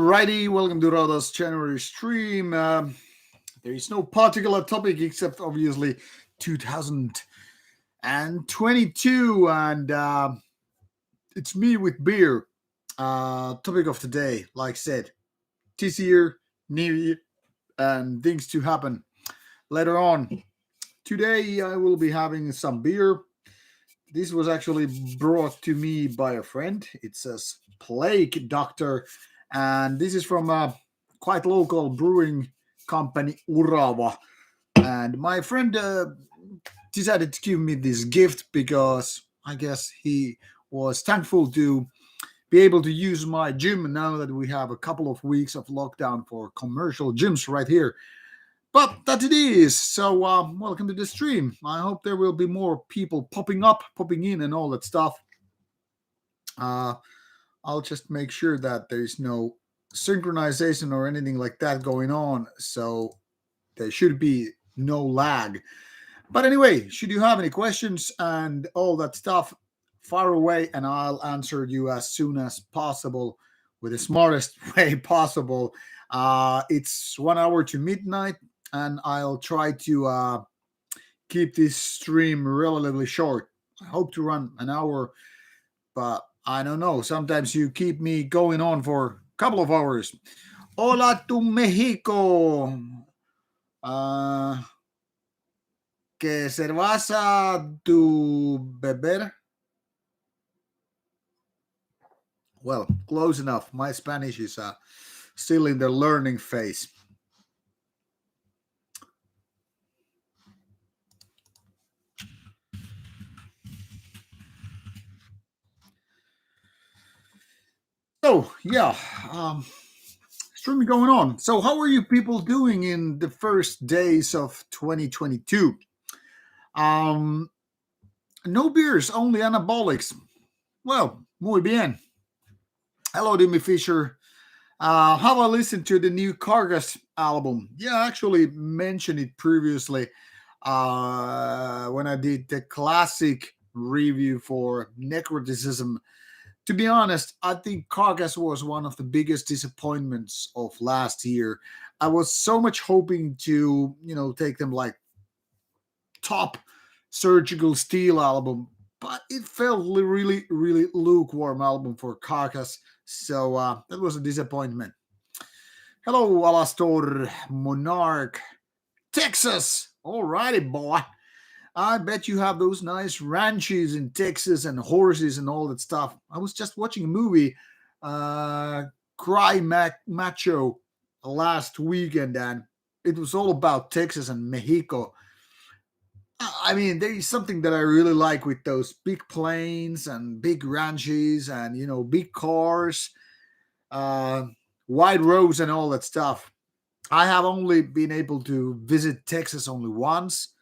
Alrighty, welcome to Rauta's January stream. There is no particular topic except obviously 2022, and it's me with beer. Topic of the day, like I said, this year, new year, and things to happen later on. Today, I will be having some beer. This was actually brought to me by a friend. It says Plague Doctor, and this is from a quite local brewing company, Urava. And my friend decided to give me this gift because I guess he was thankful to be able to use my gym now that we have a couple of weeks of lockdown for commercial gyms right here. But that it is. So, welcome to the stream. I hope there will be more people popping up, popping in, and all that stuff. Uh, I'll just make sure that there's no synchronization or anything like that going on. So, there should be no lag. But anyway, should you have any questions and all that stuff, fire away and I'll answer you as soon as possible with the smartest way possible. It's 1 hour to midnight, and I'll try to keep this stream relatively short. I hope to run an hour, but I don't know. Sometimes you keep me going on for a couple of hours. Hola to Mexico. Uh, ¿Qué cerveza tu beber? Well, close enough. My Spanish is still in the learning phase. So, yeah, streaming going on. So, how are you people doing in the first days of 2022? Um, no beers, only anabolics. Well, muy bien. Hello, Dimi Fisher. Have I listened to the new Cargas album? Yeah, I actually mentioned it previously when I did the classic review for Necroticism. To be honest, I think Cargas was one of the biggest disappointments of last year. I was so much hoping to, take them like top Surgical Steel album, but it felt really, really lukewarm album for Carcass. So that was a disappointment. Hello, Alastor Monarch, Texas. Alrighty, boy. I bet you have those nice ranches in Texas and horses and all that stuff. I was just watching a movie, Cry Macho, last weekend, and it was all about Texas and Mexico. I mean, there is something that I really like with those big planes and big ranches and big cars, uh, wide roads and all that stuff. I have only been able to visit Texas only once,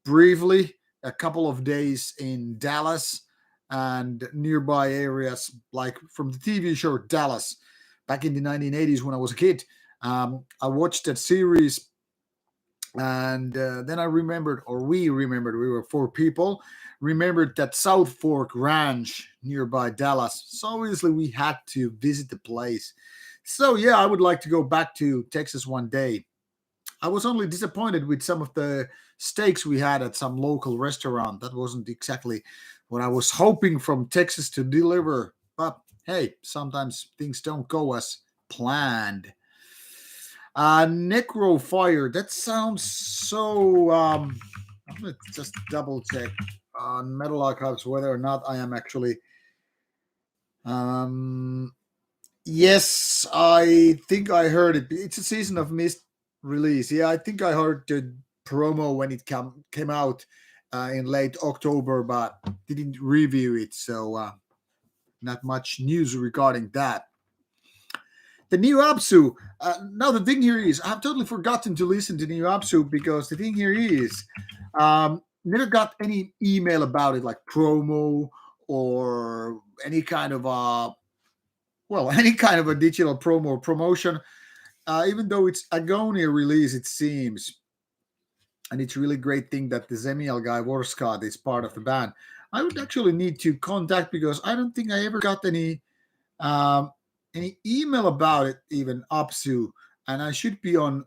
briefly, a couple of days in Dallas and nearby areas, like from the TV show Dallas back in the 1980s when I was a kid. I watched that series, and then I remembered, or we remembered, we were four people, remembered that South Fork Ranch nearby Dallas. So obviously we had to visit the place. So yeah, I would like to go back to Texas one day. I was only disappointed with some of the steaks we had at some local restaurant. That wasn't exactly what I was hoping from Texas to deliver. But hey, sometimes things don't go as planned. Necro Fire. That sounds so. I'm gonna just double check on Metal Archives whether or not I am actually. Um, yes, I think I heard it. It's a Season of Mist release. Yeah, I think I heard the promo when it came out in late October, but didn't review it, so not much news regarding that. The new Apsu. Now the thing here is, I've totally forgotten to listen to new Apsu because the thing here is, never got any email about it, like promo or any kind of any kind of a digital promo or promotion. Even though it's Agonia release, it seems, and it's really great thing that the Zemiel guy Vorskat is part of the band. I would actually need to contact because I don't think I ever got any. any email about it, even Apsu, and I should be on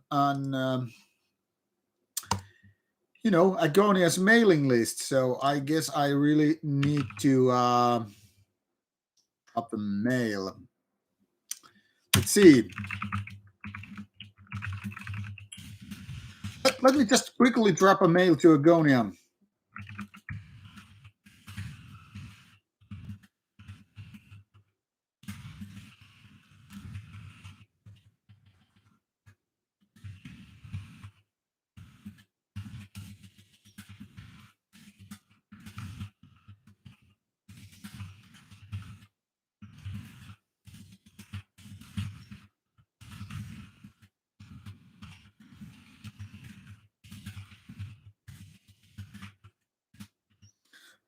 Agonia's mailing list. So I guess I really need to drop a mail. Let's see. Let me just quickly drop a mail to Agonia.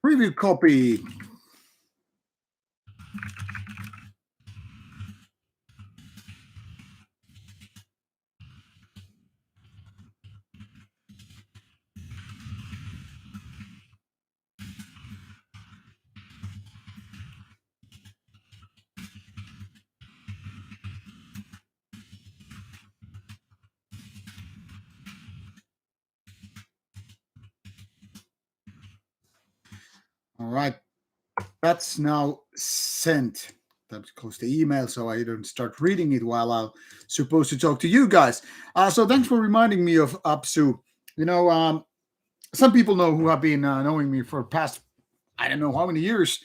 Preview copy. All right. That's now sent. Let's close the email so I don't start reading it while I'm supposed to talk to you guys. So thanks for reminding me of Apsu. You know, some people know who have been knowing me for past, I don't know how many years,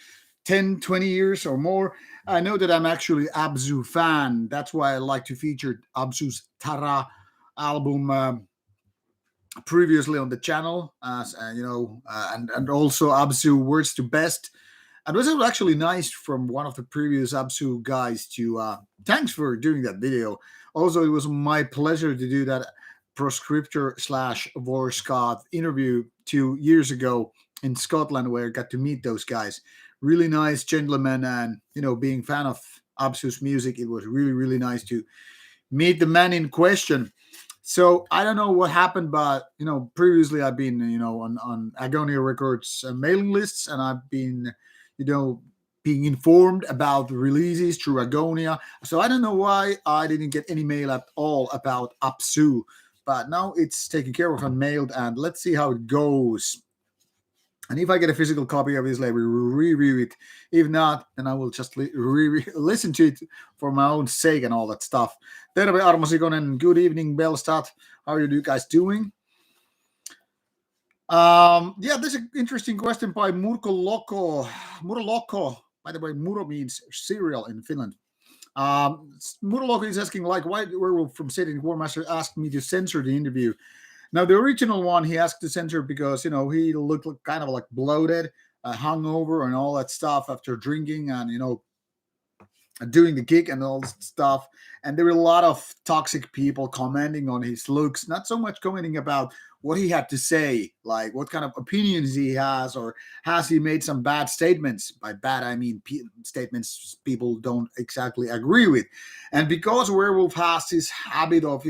10, 20 years or more. I know that I'm actually Abzu fan. That's why I like to feature Abzu's Tara album previously on the channel, as and also Abzu Words to Best. And it was actually nice from one of the previous Absu guys to thanks for doing that video. Also, it was my pleasure to do that proscriptor slash Vorscott interview 2 years ago in Scotland, where I got to meet those guys. Really nice gentlemen, and being fan of Absu's music, it was really really nice to meet the man in question. So I don't know what happened, but previously I've been on Agonia Records mailing lists, and I've been you know being informed about the releases through Agonia. So I don't know why I didn't get any mail at all about Apsu, but now it's taken care of and mailed, and let's see how it goes. And if I get a physical copy, obviously I will review it. If not, then I will just listen to it for my own sake and all that stuff. Terve Armo Sikonen. Good evening, Bellstad. How are you guys doing? Yeah, there's an interesting question by Murko Loco. Muro Loco. By the way, Muro means cereal in Finland. Muro Loco is asking, like, why Werewolf from Satan War Master asked me to censor the interview. Now, the original one he asked to censor because he looked kind of like bloated, hungover, and all that stuff after drinking and doing the gig and all this stuff. And there were a lot of toxic people commenting on his looks, not so much commenting about what he had to say, like what kind of opinions he has, or has he made some bad statements. By bad, I mean statements people don't exactly agree with. And because Werewolf has this habit of,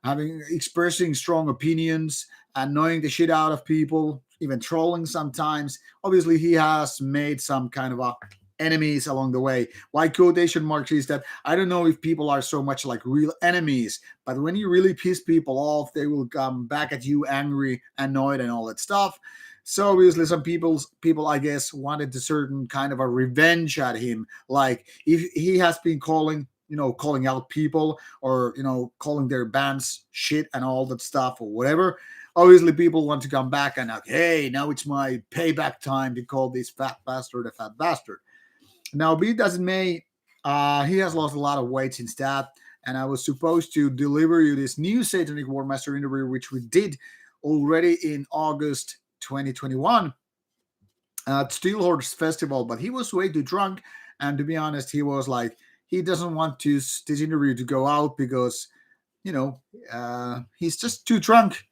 having expressing strong opinions, annoying the shit out of people, even trolling sometimes, obviously he has made some kind of enemies along the way. Why quotation marks is that I don't know if people are so much like real enemies, but when you really piss people off, they will come back at you angry, annoyed, and all that stuff. So obviously some people I guess wanted a certain kind of a revenge at him. Like if he has been calling out people, or calling their bands shit and all that stuff or whatever. Obviously people want to come back and like, hey, now it's my payback time to call this fat bastard a fat bastard. Now, be it as it may, he has lost a lot of weight since that. And I was supposed to deliver you this new Satanic War Master interview, which we did already in August 2021 at Steelhorse Festival. But he was way too drunk. And to be honest, he was like, he doesn't want this interview to go out because, he's just too drunk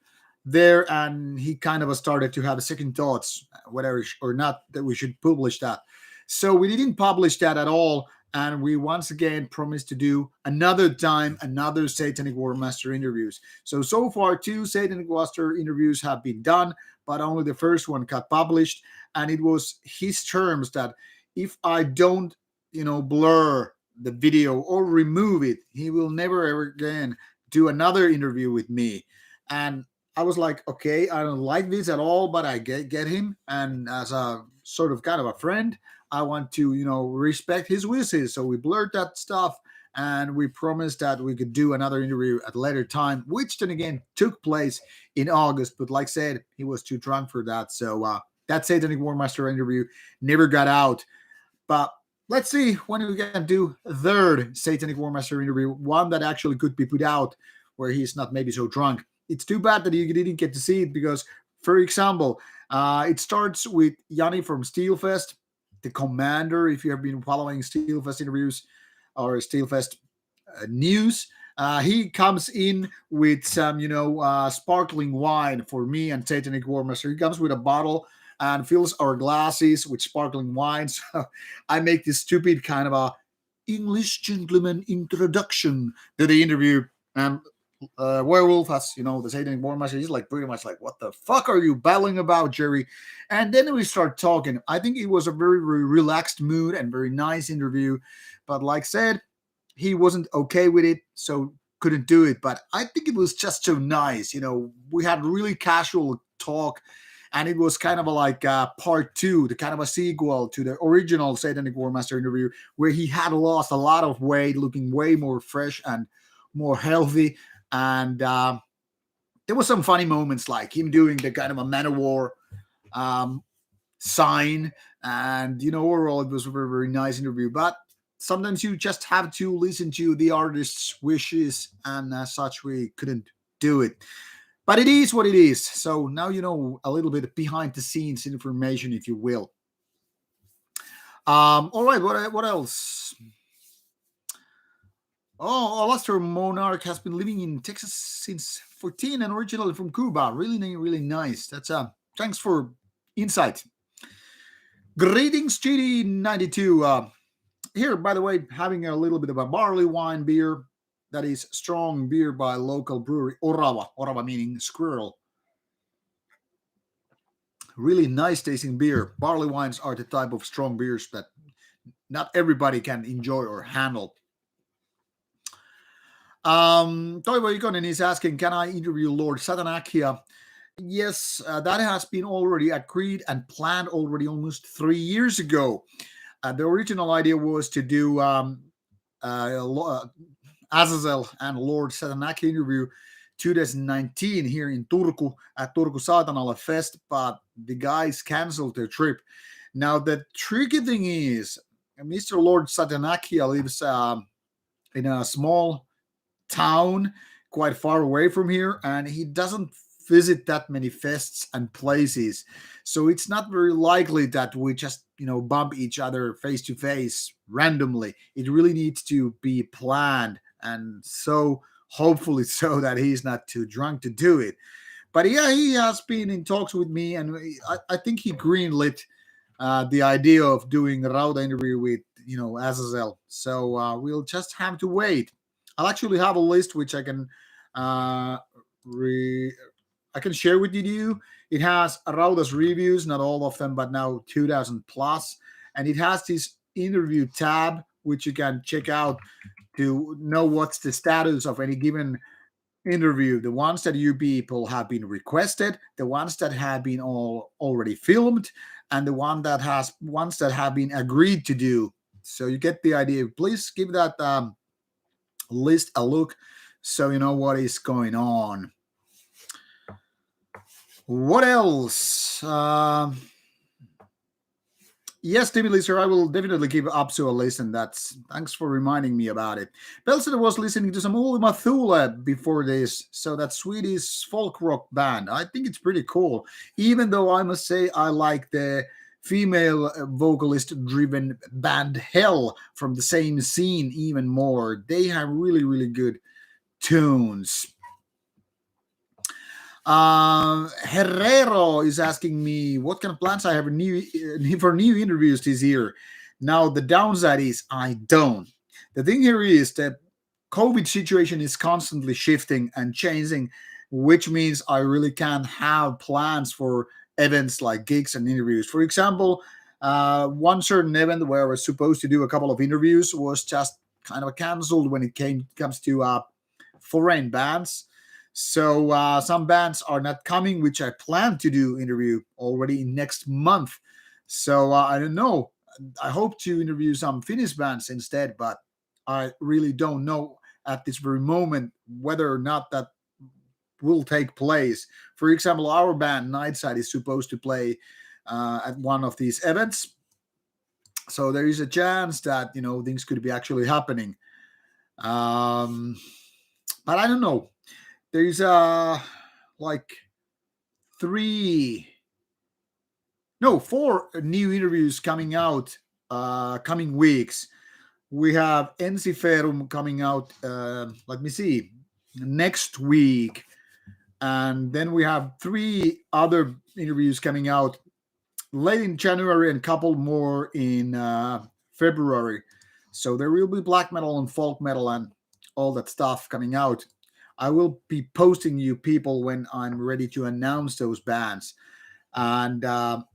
there. And he kind of started to have second thoughts, whether or not that we should publish that. So we didn't publish that at all. And we once again promised to do another Satanic War Master interviews. So far, 2 Satanic Master interviews have been done, but only the first one got published. And it was his terms that if I don't, blur the video or remove it. He will never ever again do another interview with me. And I was like, okay, I don't like this at all, but I get him, and as a sort of kind of a friend, I want to respect his wishes. So we blurred that stuff, and we promised that we could do another interview at a later time, which then again took place in August. But like I said, he was too drunk for that, so that Satanic Warmaster interview never got out. But let's see when we can do a third Satanic Warmaster interview, one that actually could be put out where he's not maybe so drunk. It's too bad that you didn't get to see it because, for example, it starts with Yanni from Steelfest, the commander. If you have been following Steelfest interviews or Steelfest news, he comes in with some, sparkling wine for me and Satanic Warmaster. He comes with a bottle and fills our glasses with sparkling wine. So I make this stupid kind of a English gentleman introduction to the interview. And Werewolf has, the Satanic Warmaster. He's like pretty much like, what the fuck are you babbling about, Jerry? And then we start talking. I think it was a very, very relaxed mood and very nice interview. But like I said, he wasn't okay with it, so couldn't do it. But I think it was just so nice. We had really casual talk, and it was kind of like part two, the kind of a sequel to the original Satanic Warmaster interview, where he had lost a lot of weight, looking way more fresh and more healthy. And there was some funny moments, like him doing the kind of a man of war sign. And, overall, it was a very, very nice interview. But sometimes you just have to listen to the artist's wishes, and as such, we couldn't do it. But it is what it is. So now you know a little bit of behind the scenes information, if you will. All right, what else? Oh, Alastair Monarch has been living in Texas since 14 and originally from Cuba. Really, really nice. That's thanks for insight. Greetings, GD92. Here, by the way, having a little bit of a barley wine beer. That is strong beer by local brewery Orava. Orava meaning squirrel. Really nice tasting beer. Barley wines are the type of strong beers that not everybody can enjoy or handle. Toivo Ikonen is asking, can I interview Lord Satanakia? Yes, that has been already agreed and planned already almost 3 years ago. The original idea was to do Azazel and Lord Satanaki interview 2019 here in Turku at Turku Saatanala Fest, but the guys canceled their trip. Now, the tricky thing is, Mr. Lord Satanakia lives in a small town quite far away from here, and he doesn't visit that many fests and places. So it's not very likely that we just, bump each other face to face randomly. It really needs to be planned, and so hopefully so that he's not too drunk to do it. But yeah, he has been in talks with me, and I think he greenlit the idea of doing a Rauta interview with, Azazel. So we'll just have to wait. I'll actually have a list which I can I can share with you. It has Rauta's reviews, not all of them, but now 2,000 plus, and it has this interview tab which you can check out to know what's the status of any given interview. The ones that you people have been requested, the ones that have been already filmed, and the ones that have been agreed to do. So you get the idea. Please give that list a look so you know what is going on. What else? Yes, Timmy Lister, I will definitely give Apsu a listen. Thanks for reminding me about it. Belson was listening to some Ultima Thule before this, so that Swedish folk rock band. I think it's pretty cool, even though I must say I like the female vocalist-driven band Hell from the same scene even more. They have really, really good tunes. Herrero is asking me what kind of plans I have for new interviews this year. Now, the downside is I don't. The thing here is that COVID situation is constantly shifting and changing, which means I really can't have plans for events like gigs and interviews. For example, One certain event where I was supposed to do a couple of interviews was just kind of canceled when it comes to foreign bands. So some bands are not coming, which I plan to do interview already next month. So I don't know. I hope to interview some Finnish bands instead, but I really don't know at this very moment whether or not that will take place. For example, our band Nightside is supposed to play at one of these events, so there is a chance that things could be actually happening. Um, but I don't know. There's like three, no, four new interviews coming out coming weeks. We have Ensiferum coming out. Let me see, next week, and then we have three other interviews coming out late in January and a couple more in February. So there will be black metal and folk metal and all that stuff coming out. I will be posting you people when I'm ready to announce those bands. And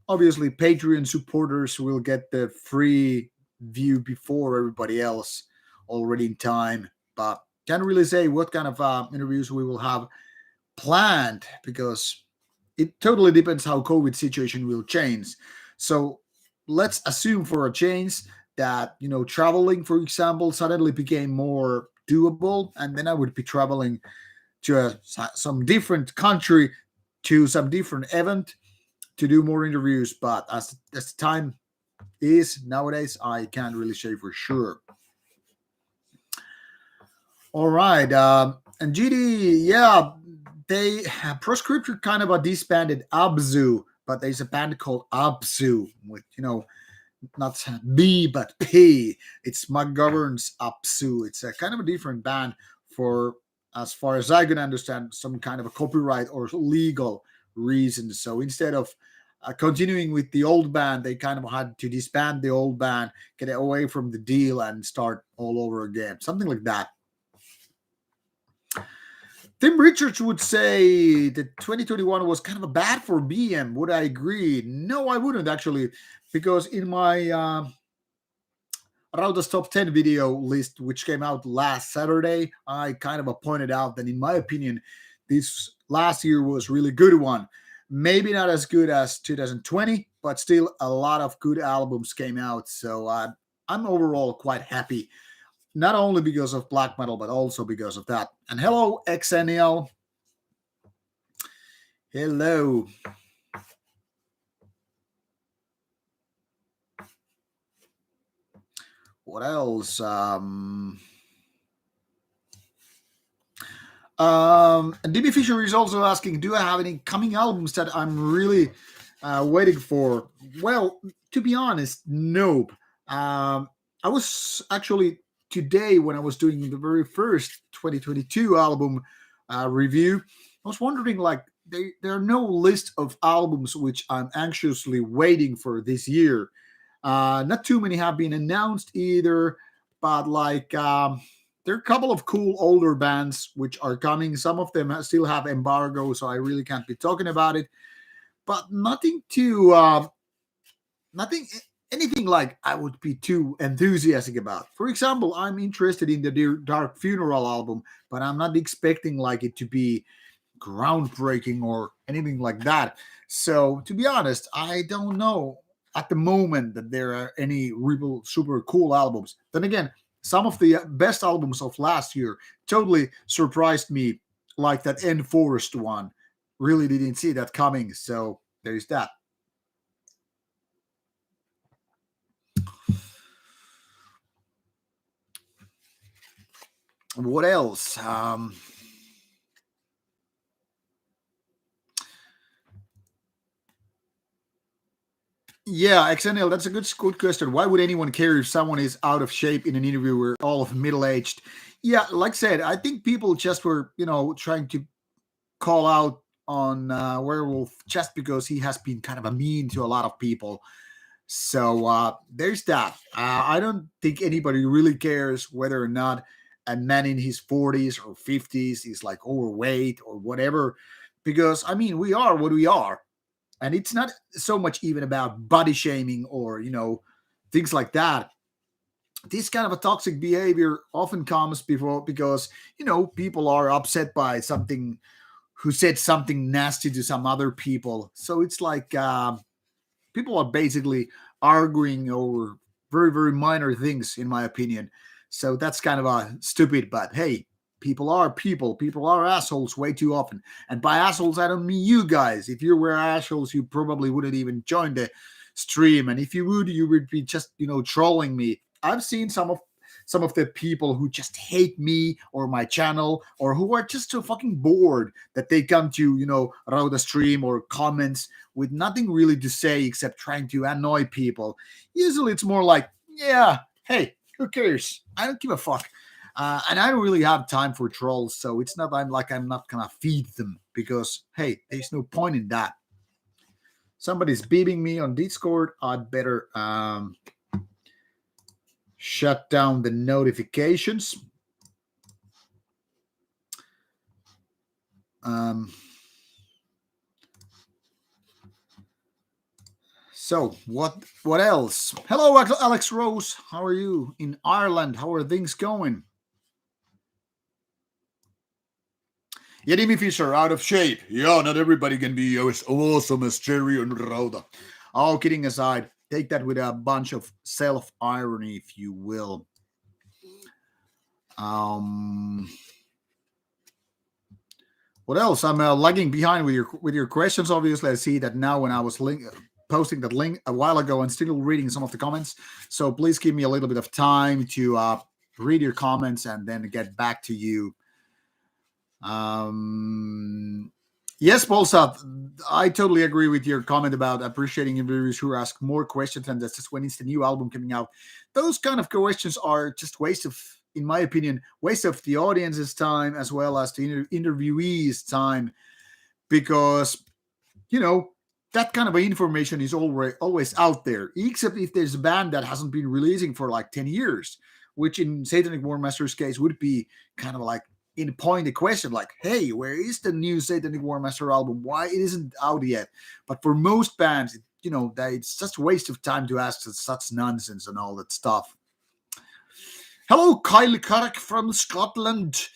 obviously, Patreon supporters will get the free view before everybody else already in time. But can't really say what kind of interviews we will have planned because it totally depends how COVID situation will change. So let's assume for a change that traveling, for example, suddenly became more doable, and then I would be traveling to some different country, to some different event to do more interviews. But as the time is nowadays, I can't really say for sure. All right, and GD, yeah, they Proscriptor kind of a disbanded Abzu, but there's a band called Abzu with not B but P. It's McGovern's Abzu. It's a kind of a different band for, as far as I can understand, some kind of a copyright or legal reason. So instead of continuing with the old band, they kind of had to disband the old band, get away from the deal, and start all over again. Something like that. Tim Richards would say that 2021 was kind of a bad for BM. Would I agree? No, I wouldn't actually, because in my Rauta's top 10 video list, which came out last Saturday, I kind of pointed out that in my opinion, this last year was really good one. Maybe not as good as 2020, but still a lot of good albums came out. So I'm overall quite happy. Not only because of black metal, but also because of that. And hello, XNL. Hello. What else? DB Fisher is also asking, do I have any coming albums that I'm really waiting for? Well, to be honest, nope. I was actually today, when I was doing the very first 2022 album review, I was wondering, like, there are no list of albums which I'm anxiously waiting for this year. Not too many have been announced either, but like there are a couple of cool older bands which are coming. Some of them still have embargo, so I really can't be talking about it. But nothing too, nothing, anything like I would be too enthusiastic about. For example, I'm interested in the Dark Funeral album, but I'm not expecting like it to be groundbreaking or anything like that. So to be honest, I don't know at the moment that there are any real super cool albums. Then again, some of the best albums of last year totally surprised me, like that Enforced one. Really didn't see that coming. So there's that. What else? Yeah, XNL, that's a good question. Why would anyone care if someone is out of shape in an interview or all of middle aged? Yeah, like I said, I think people just were, trying to call out on Werewolf just because he has been kind of a mean to a lot of people. So there's that. I don't think anybody really cares whether or not a man in his 40s or 50s is like overweight or whatever, because I mean, we are what we are. And it's not so much even about body shaming or, things like that. This kind of a toxic behavior often comes before because, people are upset by something, who said something nasty to some other people. So it's like people are basically arguing over very, very minor things, in my opinion. So that's kind of a stupid, but hey, people are people. People are assholes way too often. And by assholes, I don't mean you guys. If you were assholes, you probably wouldn't even join the stream. And if you would be just, trolling me. I've seen some of the people who just hate me or my channel, or who are just so fucking bored that they come to, Rauta stream or comments with nothing really to say except trying to annoy people. Usually it's more like, yeah, hey, who cares? I don't give a fuck. And I don't really have time for trolls, so it's not I'm not gonna feed them because hey, there's no point in that. Somebody's beeping me on Discord. I'd better shut down the notifications. So what else? Hello, Alex Rose. How are you in Ireland? How are things going? Yadimi Fisher, out of shape. Yeah, not everybody can be as awesome as Jerry and Rauta. All kidding aside, take that with a bunch of self-irony, if you will. What else? I'm lagging behind with your questions. Obviously, I see that now when I was posting that link a while ago and still reading some of the comments. So please give me a little bit of time to read your comments and then get back to you. Yes, Bolsa, I totally agree with your comment about appreciating interviewers who ask more questions, and that's just when it's the new album coming out. Those kind of questions are just waste of, in my opinion, waste of the audience's time as well as the interviewee's time, because that kind of information is always out there, except if there's a band that hasn't been releasing for like 10 years, which in Satanic War Master's case would be kind of like in point the question, like, hey, where is the new Satanic War Master album? Why it isn't out yet? But for most bands, that it's just a waste of time to ask such nonsense and all that stuff. Hello, Kyle Carrick from Scotland.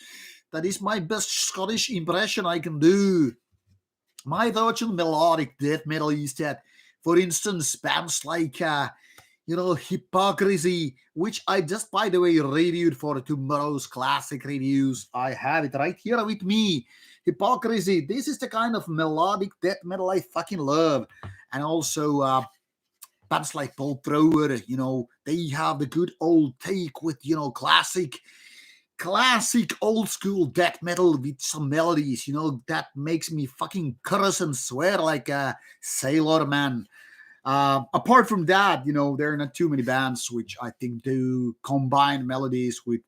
That is my best Scottish impression I can do. My thoughts on melodic death metal is that, for instance, bands like Hypocrisy, which I just, by the way, reviewed for tomorrow's classic reviews. I have it right here with me. Hypocrisy. This is the kind of melodic death metal I fucking love. And also bands like Paul Thrower, they have the good old take with, classic old school death metal with some melodies, that makes me fucking curse and swear like a sailor man. Apart from that, there are not too many bands which I think do combine melodies with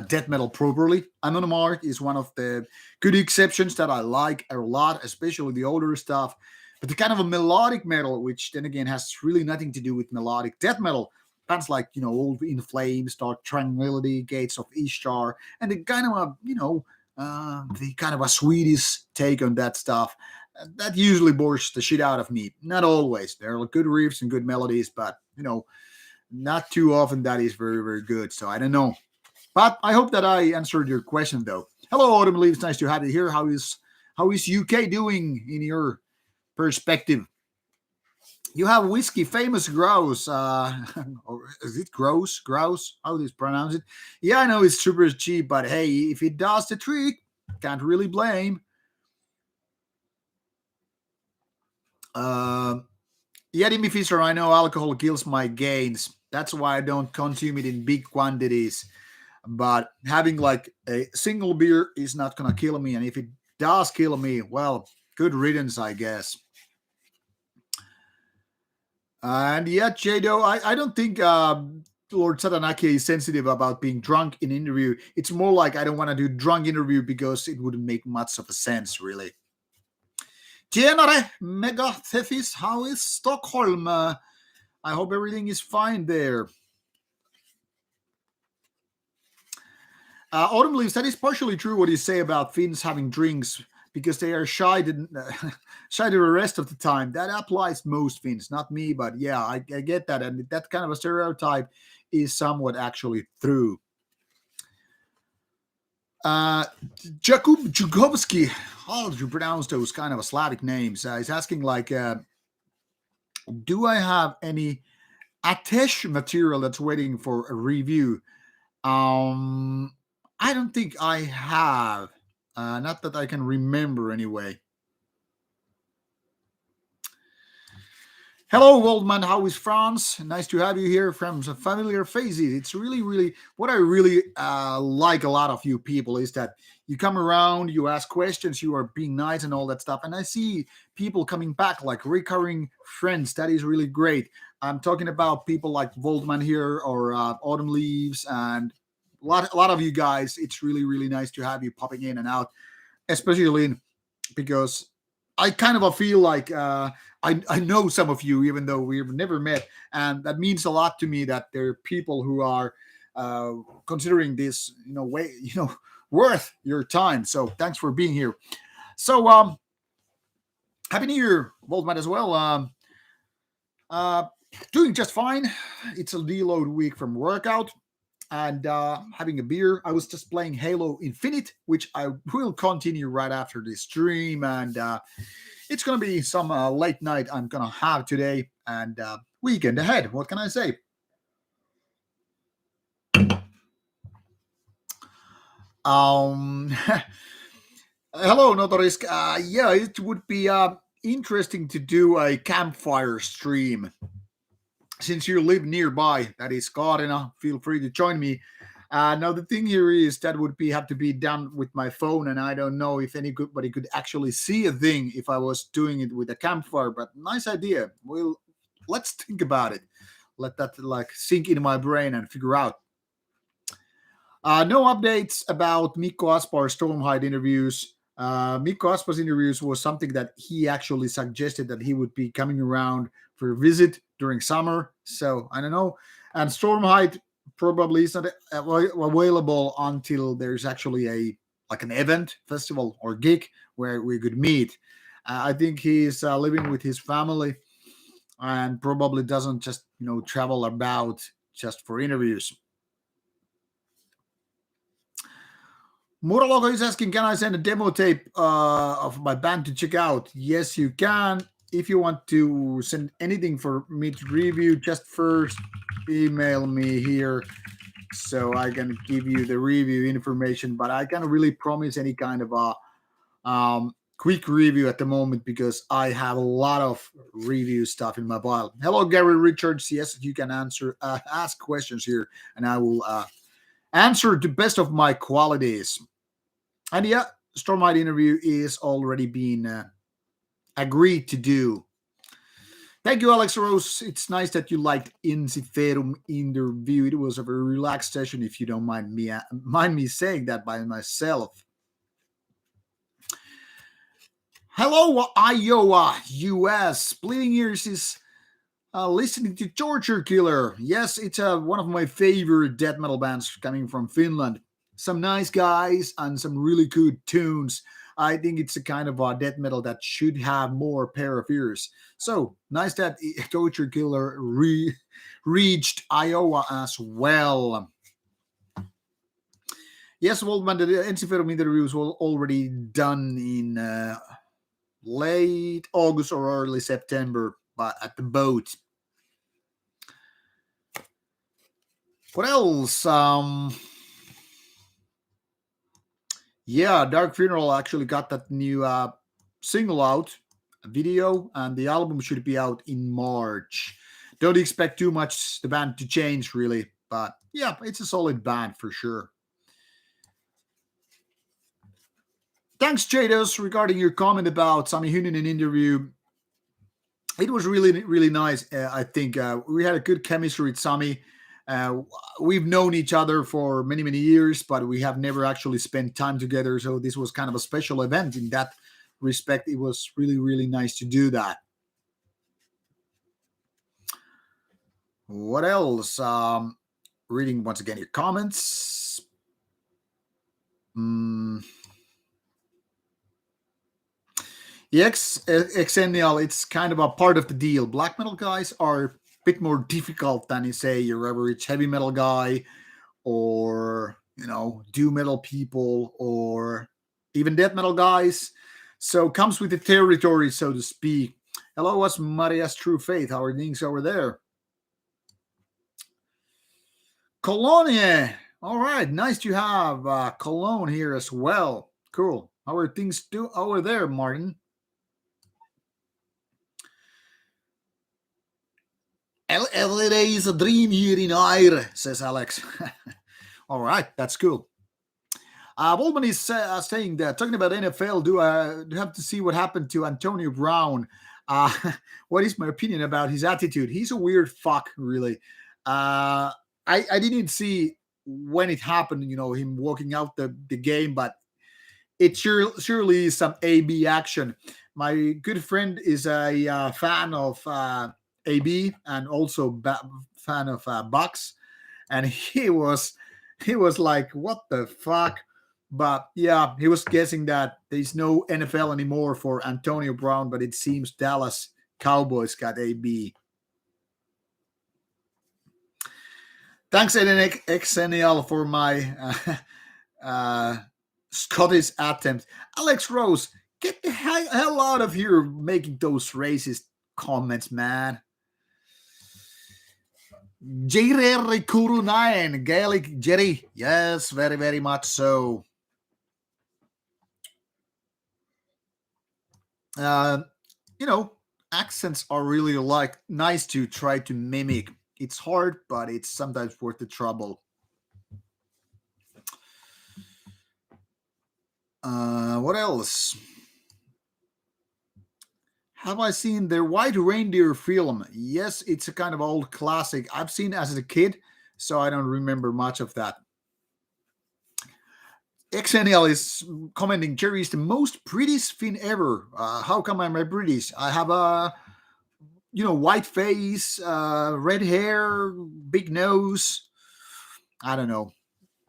death metal properly. Anonymart is one of the good exceptions that I like a lot, especially the older stuff. But the kind of a melodic metal, which then again has really nothing to do with melodic death metal, bands like, Old In Flames, Dark Tranquility, Gates of Ishtar, and the kind of a Swedish take on that stuff. That usually bores the shit out of me. Not always. There are good riffs and good melodies, but not too often that is very, very good. So I don't know. But I hope that I answered your question, though. Hello, Autumn Leaves. Nice to have you here. How is UK doing in your perspective? You have whiskey, famous grouse. Or is it grouse? Grouse? How do you pronounce it? Yeah, I know it's super cheap, but hey, if it does the trick, can't really blame. Yadimi Fisher, I know alcohol kills my gains. That's why I don't consume it in big quantities. But having like a single beer is not gonna kill me, and if it does kill me, well, good riddance, I guess. And yeah, Jado, I don't think Lord Satanaki is sensitive about being drunk in interview. It's more like I don't want to do drunk interview because it wouldn't make much of a sense, really. Genere Mega Thefis, how is Stockholm? I hope everything is fine there. Autumn Leaves, that is partially true what you say about Finns having drinks, because they are shy to shy the rest of the time. That applies most Finns, not me, but yeah, I get that, and that kind of a stereotype is somewhat actually true. Uh, Jakub Jugovsky, how do you pronounce those kind of Slavic names? He's asking like, do I have any attach material that's waiting for a review? Um, I don't think I have. Not that I can remember anyway. Hello, old man. How is France? Nice to have you here from some familiar faces. It's really, really what I really like a lot of you people is that you come around, you ask questions, you are being nice and all that stuff. And I see people coming back like recurring friends. That is really great. I'm talking about people like Voltman here or Autumn Leaves and a lot of you guys. It's really, really nice to have you popping in and out, especially because I kind of feel like I know some of you, even though we've never met, and that means a lot to me that there are people who are considering this, way, worth your time. So thanks for being here. So happy New Year, Voltman, as well. Uh, Doing just fine. It's a deload week from workout and having a beer. I was just playing Halo Infinite, which I will continue right after this stream, and it's gonna be some late night I'm gonna have today, and weekend ahead. What can I say? Um, Hello, Notorisk. Yeah, it would be interesting to do a campfire stream. Since you live nearby, that is Kaarina, feel free to join me. Now the thing here is that would be have to be done with my phone, and I don't know if anybody could actually see a thing if I was doing it with a campfire. But nice idea. Well, let's think about it. Let that like sink into my brain and figure out. No updates about Mikko Aspar Stormhide interviews. Mikko Aspar's interviews was something that he actually suggested that he would be coming around for a visit during summer. So I don't know. And Stormhide probably is not available until there's actually a like an event, festival, or gig where we could meet. I think he's living with his family and probably doesn't just travel about just for interviews. Muralogo is asking, can I send a demo tape of my band to check out? Yes, you can. If you want to send anything for me to review, just first email me here so I can give you the review information. But I can't really promise any kind of a quick review at the moment because I have a lot of review stuff in my file. Hello, Gary Richards. Yes, you can ask questions here, and I will answer to best of my qualities. And yeah, Stormlight interview is already being agreed to do. Thank you, Alex Rose. It's nice that you liked Inciferum interview. It was a very relaxed session, if you don't mind me saying that by myself. Hello, Iowa, US. Splitting Ears is listening to Torture Killer. Yes, it's one of my favorite death metal bands coming from Finland. Some nice guys and some really good tunes. I think it's a kind of death metal that should have more pair of ears. So nice that Torture Killer reached Iowa as well. Yes, Waldman, the Ensiferum interviews were already done in late August or early September, but at the boat. What else? Yeah, Dark Funeral actually got that new single out, a video, and the album should be out in March. Don't expect too much the band to change, really, but yeah, it's a solid band for sure. Thanks, Jados, regarding your comment about Sami Hynninen interview. It was really, really nice. I think we had a good chemistry with Sami. We've known each other for many, many years, but we have never actually spent time together. So this was kind of a special event in that respect. It was really, really nice to do that. What else? Reading once again your comments. The Xennial, it's kind of a part of the deal. Black metal guys are a bit more difficult than you say your average heavy metal guy, or doom metal people, or even death metal guys. So comes with the territory, so to speak. Hello, what's Maria's True Faith? How are things over there? Cologne. All right, nice to have Cologne here as well. Cool. How are things over there, Martin? Every day is a dream here in Aire, says Alex. All right, that's cool. Waldman is saying that, talking about NFL, do have to see what happened to Antonio Brown. Uh, what is my opinion about his attitude? He's a weird fuck, really. I didn't see when it happened, him walking out the game, but it surely is some AB action. My good friend is a fan of AB and also fan of Bucks, and he was like, "What the fuck?" But yeah, he was guessing that there's no NFL anymore for Antonio Brown, but it seems Dallas Cowboys got AB. Thanks, XNL, for my Scottish attempt. Alex Rose, get the hell out of here making those racist comments, man. Jerry Kurunayan, Gaelic Jerry. Yes, very, very much so. Uh, accents are really nice to try to mimic. It's hard, but it's sometimes worth the trouble. What else? Have I seen the White Reindeer film? Yes, it's a kind of old classic. I've seen it as a kid, so I don't remember much of that. XNL is commenting, Jerry is the most British Finn ever. How come I'm a British? I have a white face, red hair, big nose. I don't know.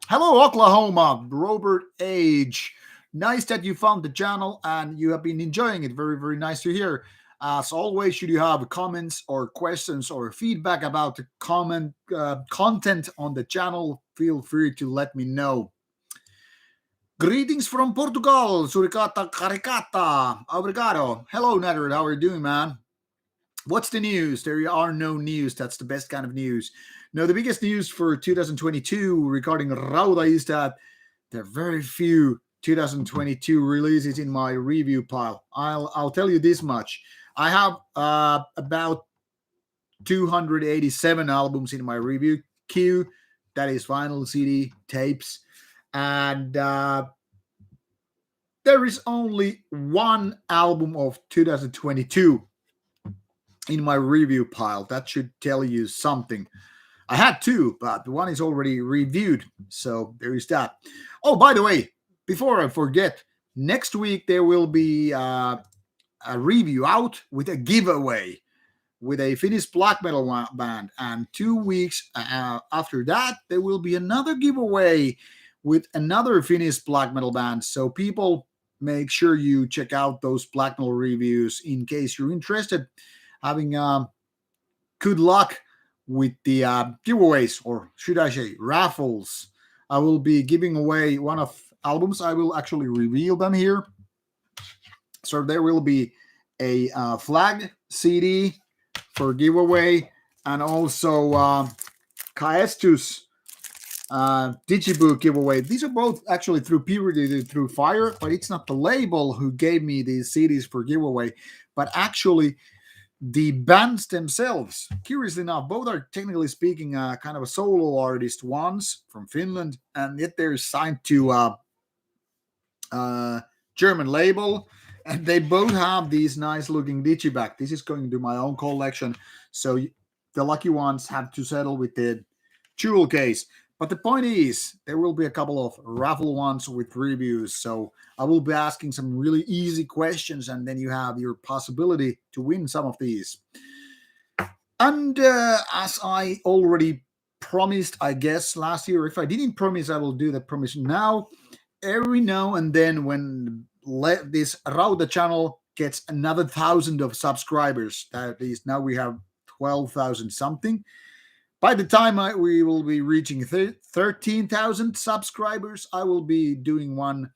Hello, Oklahoma, Robert Age. Nice that you found the channel and you have been enjoying it. Very, very nice to hear. As always, should you have comments or questions or feedback about the content on the channel, feel free to let me know. Greetings from Portugal, Suricata Caricata. Obrigado. Hello, Nether. How are you doing, man? What's the news? There are no news. That's the best kind of news. No, the biggest news for 2022 regarding Rauta is that there are very few 2022 releases in my review pile. I'll tell you this much. I have about 287 albums in my review queue. That is vinyl, CD, tapes. And there is only one album of 2022 in my review pile. That should tell you something. I had two, but the one is already reviewed. So there is that. Oh, by the way, before I forget, next week there will be a review out with a giveaway with a Finnish black metal band. And 2 weeks after that, there will be another giveaway with another Finnish black metal band. So people, make sure you check out those black metal reviews in case you're interested. Having good luck with the giveaways, or should I say raffles. I will be giving away one of albums. I will actually reveal them here. So there will be a flag CD for giveaway, and also Kaestus Digibook giveaway. These are both actually through Puberty, through Fire, but it's not the label who gave me these CDs for giveaway, but actually the bands themselves. Curiously enough, both are technically speaking kind of a solo artist ones from Finland, and yet they're signed to German label, and they both have these nice looking digiback. This is going to my own collection, so the lucky ones have to settle with the jewel case. But the point is, there will be a couple of raffle ones with reviews. So I will be asking some really easy questions, and then you have your possibility to win some of these. And as I already promised, I guess, last year, if I didn't promise, I will do the promise now. Every now and then, when this Rauta channel gets another 1,000 of subscribers, that is now we have 12,000 something. By the time we will be reaching 13,000 subscribers, I will be doing one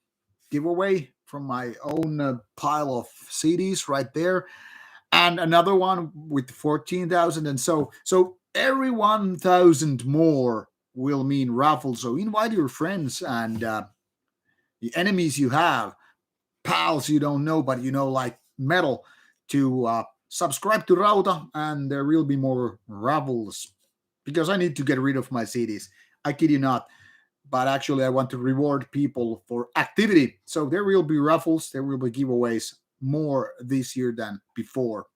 giveaway from my own pile of CDs right there, and another one with 14,000, and so every 1,000 more will mean raffle. So invite your friends and the enemies you have, pals you don't know but you know like metal, to subscribe to Rauta, and there will be more raffles because I need to get rid of my CDs. I kid you not. But actually, I want to reward people for activity. So there will be raffles, there will be giveaways more this year than before.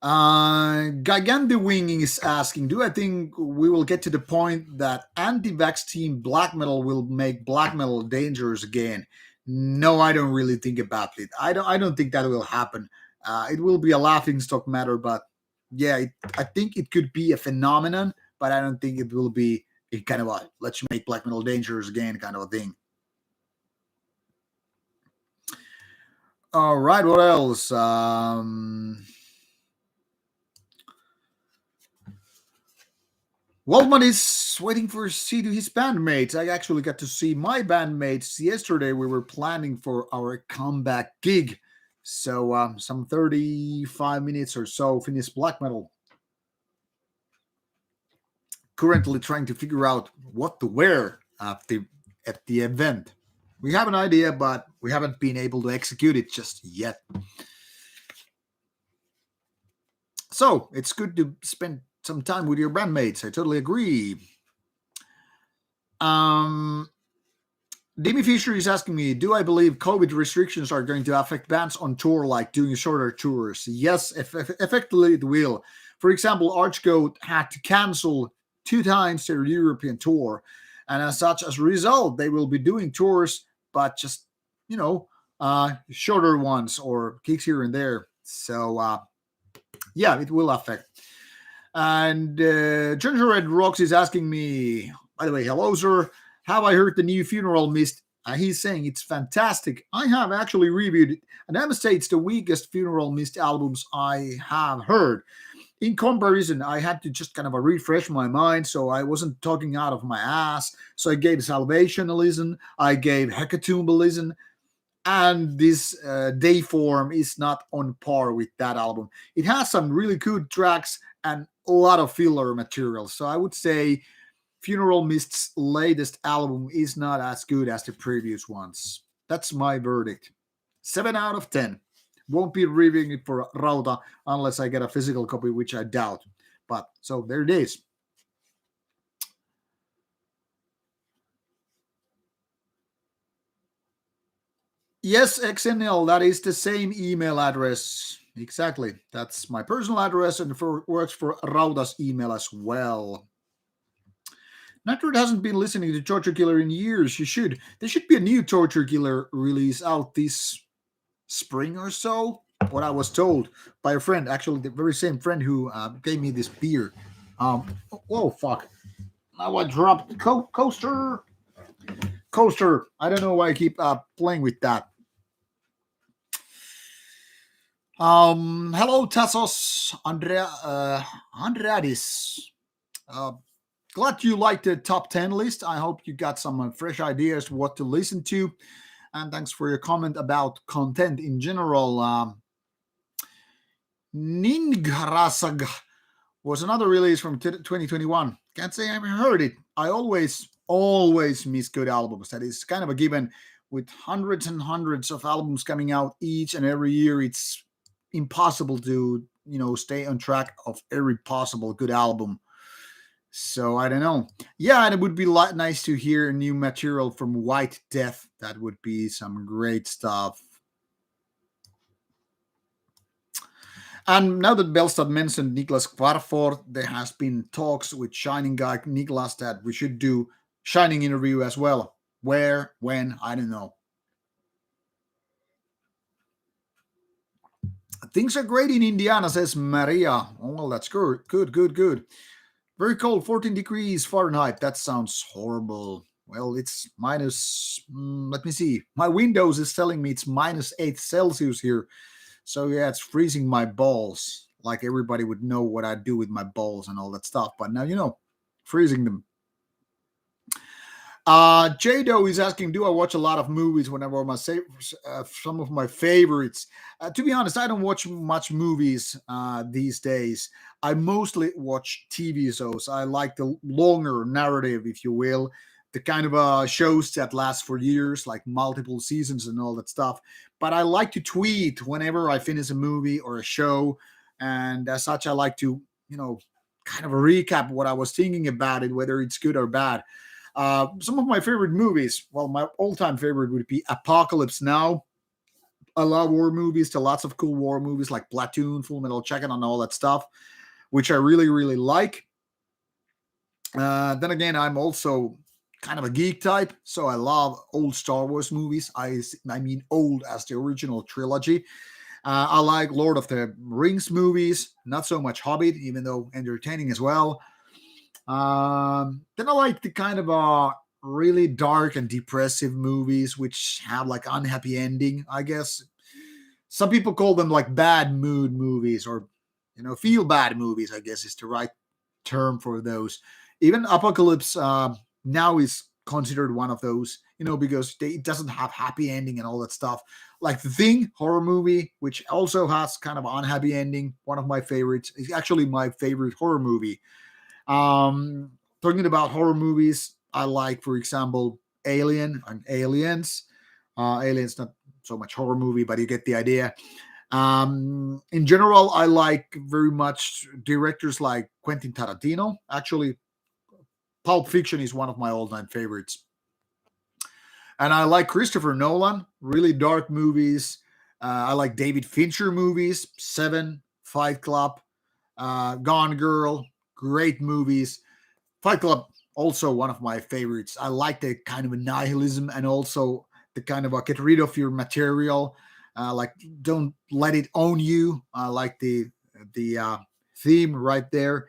Gigante Winging is asking, do I think we will get to the point that anti-vax team black metal will make black metal dangerous again? No, I don't really think about it. I don't think that will happen. It will be a laughing stock matter, but yeah, I think it could be a phenomenon, but I don't think it will be a kind of a let's make black metal dangerous again kind of a thing. All right, what else? Waldman is waiting for see to his bandmates. I actually got to see my bandmates yesterday. We were planning for our comeback gig. So some 35 minutes or so finished black metal. Currently trying to figure out what to wear at the event. We have an idea, but we haven't been able to execute it just yet. So it's good to spend some time with your bandmates. I totally agree. Demi Fisher is asking me, do I believe COVID restrictions are going to affect bands on tour, like doing shorter tours? Yes, effectively it will. For example, Archgoat had to cancel 2 times their European tour. And as a result, they will be doing tours, but just, shorter ones or gigs here and there. So, yeah, it will affect. And Gingerbread Rocks is asking me, by the way, hello, sir. Have I heard the new Funeral Mist? He's saying it's fantastic. I have actually reviewed it, and I must say it's the weakest Funeral Mist albums I have heard. In comparison, I had to just kind of refresh my mind, so I wasn't talking out of my ass. So I gave Salvation a listen. I gave Hecatomb a listen. And this Dayform is not on par with that album. It has some really good tracks and a lot of filler material. So I would say Funeral Mist's latest album is not as good as the previous ones. That's my verdict. 7 out of 10. Won't be reviewing it for Rauta unless I get a physical copy, which I doubt. But so there it is. Yes, XNL, that is the same email address. Exactly. That's my personal address and works for Rauta's email as well. Nightbird hasn't been listening to Torture Killer in years. You should. There should be a new Torture Killer release out this spring or so. What I was told by a friend, actually the very same friend who gave me this beer. Oh fuck! Now I dropped the coaster. Coaster. I don't know why I keep playing with that. Hello, Tassos Andreadis. Glad you liked the top 10 list. I hope you got some fresh ideas what to listen to. And thanks for your comment about content in general. Ningrasag was another release from 2021. Can't say I've heard it. I always miss good albums. That is kind of a given. With hundreds and hundreds of albums coming out each and every year, it's impossible to stay on track of every possible good album. So I don't know. Yeah, and it would be nice to hear new material from White Death. That would be some great stuff. And now that Belstad mentioned Niklas Kvarford, there has been talks with Shining guy Niklas that we should do Shining interview as well. Where, when, I don't know. Things are great in Indiana, says Maria. Oh, well, that's good. Good. Very cold, 14 degrees Fahrenheit. That sounds horrible. Well, it's minus. Let me see. My Windows is telling me it's -8 Celsius here. So yeah, it's freezing my balls. Like everybody would know what I do with my balls and all that stuff. But now freezing them. Jado is asking, do I watch a lot of movies whenever some of my favorites? To be honest, I don't watch much movies these days. I mostly watch TV shows. I like the longer narrative, if you will, the kind of shows that last for years, like multiple seasons and all that stuff. But I like to tweet whenever I finish a movie or a show, and as such, I like to, kind of recap what I was thinking about it, whether it's good or bad. Some of my favorite movies. Well, my all-time favorite would be Apocalypse Now. I love war movies. To lots of cool war movies like Platoon, Full Metal Jacket, and all that stuff, which I really, really like. Then again, I'm also kind of a geek type, so I love old Star Wars movies. I mean old as the original trilogy. I like Lord of the Rings movies, not so much Hobbit, even though entertaining as well. Then I like the kind of really dark and depressive movies which have like unhappy ending. I guess some people call them like bad mood movies, or feel bad movies, I guess is the right term for those. Even Apocalypse Now is considered one of those, because it doesn't have happy ending and all that stuff. Like The Thing horror movie, which also has kind of unhappy ending. One of my favorites. It's actually my favorite horror movie. um, Talking about horror movies, I like, for example, Alien and Aliens. Aliens, not so much horror movie, but you get the idea. In general, I like very much directors like Quentin Tarantino. Actually, Pulp Fiction is one of my all-time favorites. And I like Christopher Nolan, really dark movies. I like David Fincher movies, Seven, Fight Club, Gone Girl, great movies. Fight Club, also one of my favorites. I like the kind of nihilism and also the kind of get rid of your material, like don't let it own you. I like the theme right there.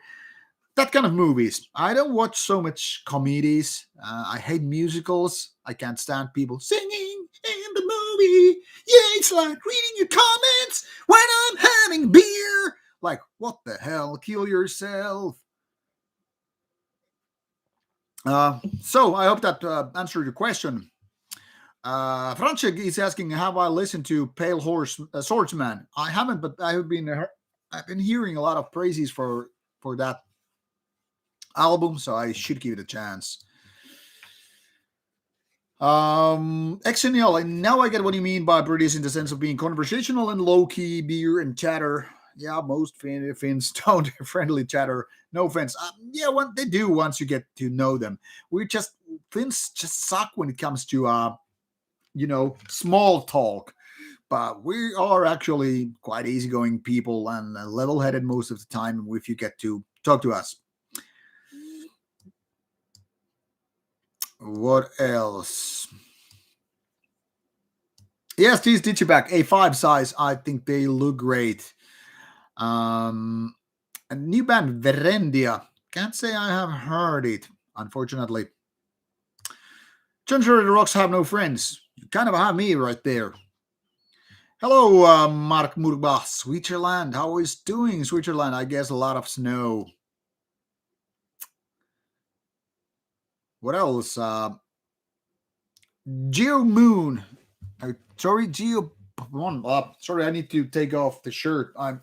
That kind of movies. I don't watch so much comedies. I hate musicals. I can't stand people singing in the movie. Yeah, it's like reading your comments when I'm having beer. Like, what the hell? Kill yourself. So I hope that answered your question. Franchek is asking, have I listened to Pale Horse Swordsman? I haven't, but I've been hearing a lot of praises for that album, so I should give it a chance. Exenial, and now I get what you mean by British in the sense of being conversational and low key, beer and chatter. Yeah, most Finns don't friendly chatter. No offense. Yeah, they do once you get to know them. Finns just suck when it comes to small talk. But we are actually quite easygoing people and level headed most of the time if you get to talk to us. What else? Yes, these Digipack A5 size, I think they look great. A new band, Verendia. Can't say I have heard it, unfortunately. John Sure the Rocks have no friends. You kind of have me right there. Hello, Mark Murba, Switzerland. How is doing, Switzerland? I guess a lot of snow. What else? Geo Moon. Sorry, Geo. Sorry, I need to take off the shirt. I'm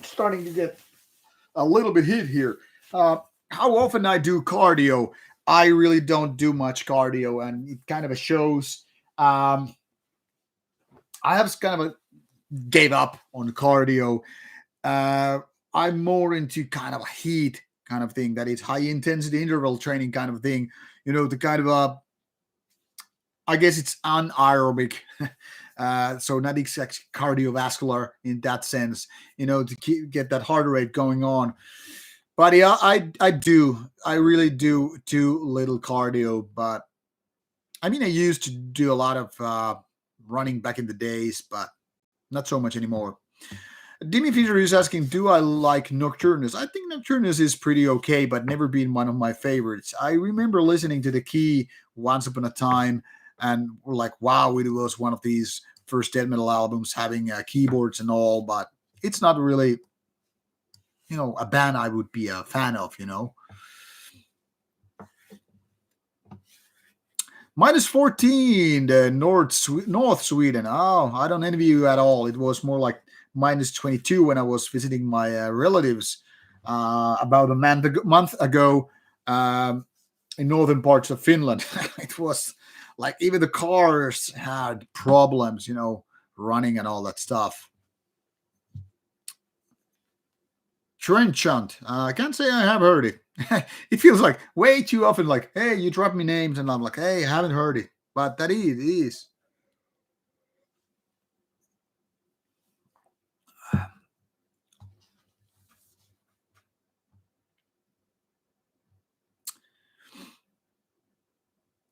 starting to get a little bit hit here. How often I do cardio? I really don't do much cardio, and it kind of shows. I have kind of gave up on cardio. I'm more into kind of a heat kind of thing. That is high intensity interval training kind of thing. The kind of I guess it's anaerobic. So not exactly cardiovascular in that sense, get that heart rate going on. But yeah, I really do little cardio. But I mean, I used to do a lot of running back in the days, but not so much anymore. Dimi Fisher is asking, do I like Nocturnus? I think Nocturnus is pretty okay, but never been one of my favorites. I remember listening to The Key once upon a time, and we're like, wow, it was one of these first death metal albums having keyboards and all, but it's not really, a band I would be a fan of. Minus 14, North Sweden. Oh, I don't envy you at all. It was more like minus 22 when I was visiting my relatives about a month ago in northern parts of Finland. It was like even the cars had problems, running and all that stuff. Trenchant. I can't say I have heard it. It feels like way too often like, hey, you drop me names, and I'm like, hey, I haven't heard it. But that is, it is.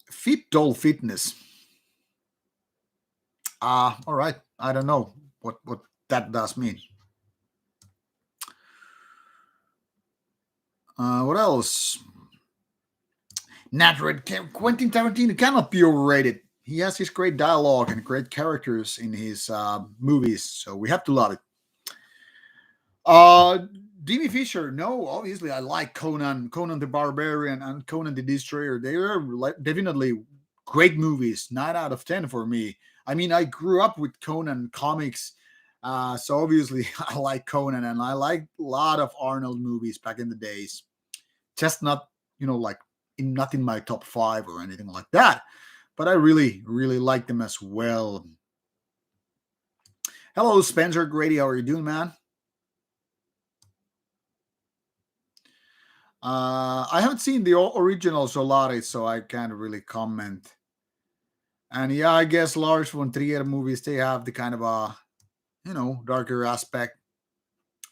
Fit Doll Fitness. All right. I don't know what that does mean. What else? Natred Quentin Tarantino cannot be overrated. He has his great dialogue and great characters in his movies, so we have to love it. Demi Fisher, no, obviously I like Conan the Barbarian, and Conan the Destroyer. They are definitely great movies. 9 out of 10 for me. I mean, I grew up with Conan comics, so obviously I like Conan, and I like a lot of Arnold movies back in the days. Just not, like not in my top five or anything like that, but I really, really like them as well. Hello, Spencer Grady. How are you doing, man? I haven't seen the original Solaris, so I can't really comment. And yeah, I guess Lars von Trier movies, they have the kind of a darker aspect.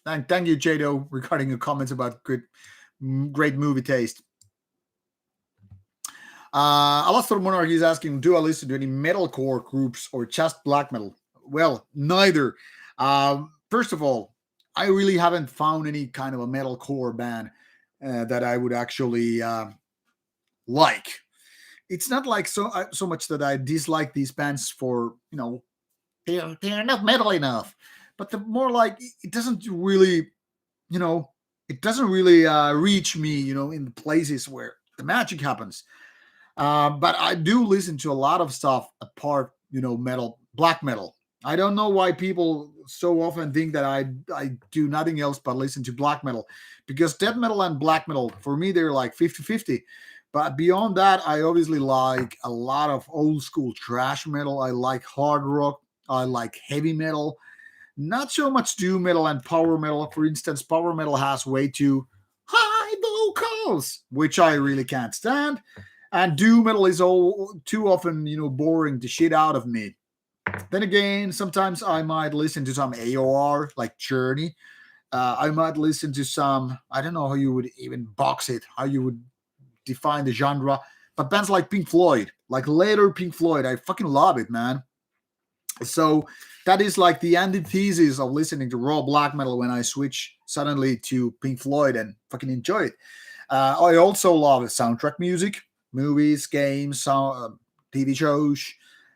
Thank you, Jado, regarding your comments about great movie taste. Alastor Monarchy is asking, do I listen to any metalcore groups or just black metal? Well, neither. First of all, I really haven't found any kind of a metalcore band that I would actually like. It's not like so much that I dislike these bands for they're not metal enough, but the more like it doesn't really you know it doesn't really reach me in the places where the magic happens. But I do listen to a lot of stuff apart, metal, black metal. I don't know why people so often think that I do nothing else but listen to black metal, because death metal and black metal, for me, they're like 50-50. But beyond that, I obviously like a lot of old school thrash metal. I like hard rock. I like heavy metal. Not so much doom metal and power metal. For instance, power metal has way too high vocals, which I really can't stand. And doom metal is all too often, boring the shit out of me. Then again, sometimes I might listen to some AOR like Journey. I might listen to some, I don't know how you would even box it, how you would define the genre, but bands like Pink Floyd, like later Pink Floyd, I fucking love it, man. So that is like the antithesis of listening to raw black metal when I switch suddenly to Pink Floyd and fucking enjoy it. I also love soundtrack music, movies, games, TV shows.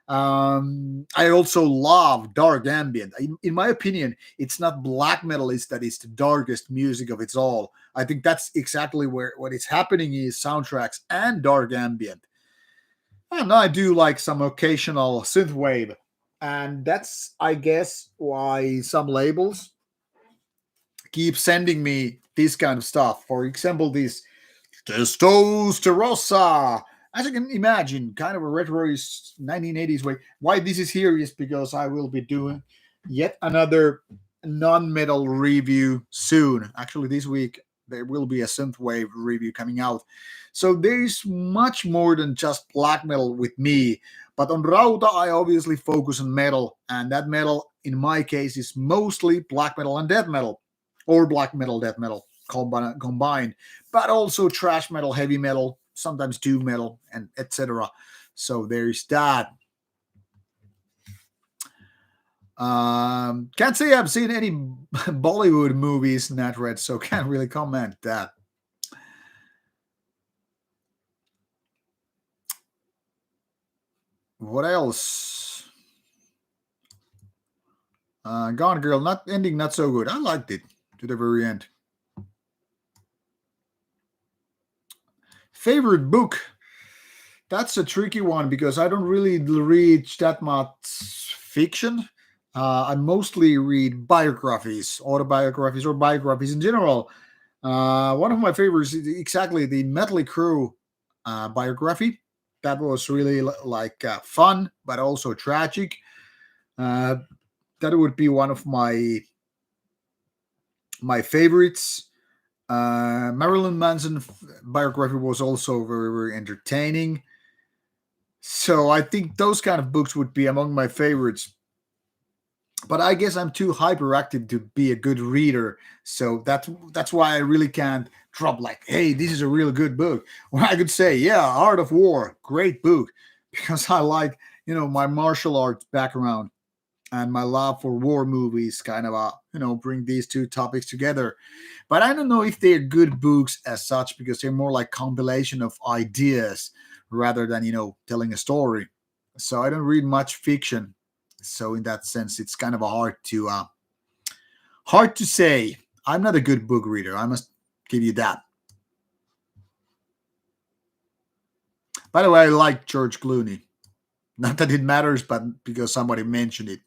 I also love dark ambient. In my opinion, it's not black metal that is the darkest music of its all. I think that's exactly what is happening is soundtracks and dark ambient. And I do like some occasional synthwave, and that's, I guess, why some labels keep sending me this kind of stuff. For example, this Testosterosa. As you can imagine, kind of a retro 1980s way. Why this is here is because I will be doing yet another non-metal review soon. Actually, this week there will be a synthwave review coming out. So there is much more than just black metal with me. But on Rauta, I obviously focus on metal, and that metal, in my case, is mostly black metal and death metal, or black metal, death metal combined, but also thrash metal, heavy metal, sometimes doom metal, and etc. So there's that. Can't say I've seen any Bollywood movies, not read, so can't really comment that. What else? Gone Girl, not ending, not so good. I liked it to the very end. Favorite book? That's a tricky one because I don't really read that much fiction. I mostly read biographies, autobiographies, or biographies in general. One of my favorites is exactly the Metal Crew biography. That was really like fun, but also tragic. Uh, that would be one of my favorites. Marilyn Manson biography was also very very entertaining. So I think those kind of books would be among my favorites. But I guess I'm too hyperactive to be a good reader. So that's why I really can't drop like, hey, this is a really good book. Or I could say, yeah, Art of War, great book, because I like my martial arts background and my love for war movies kind of bring these two topics together. But I don't know if they're good books as such because they're more like compilation of ideas rather than telling a story. So I don't read much fiction. So in that sense, it's kind of a hard to say. I'm not a good book reader. I must give you that. By the way, I like George Clooney. Not that it matters, but because somebody mentioned it.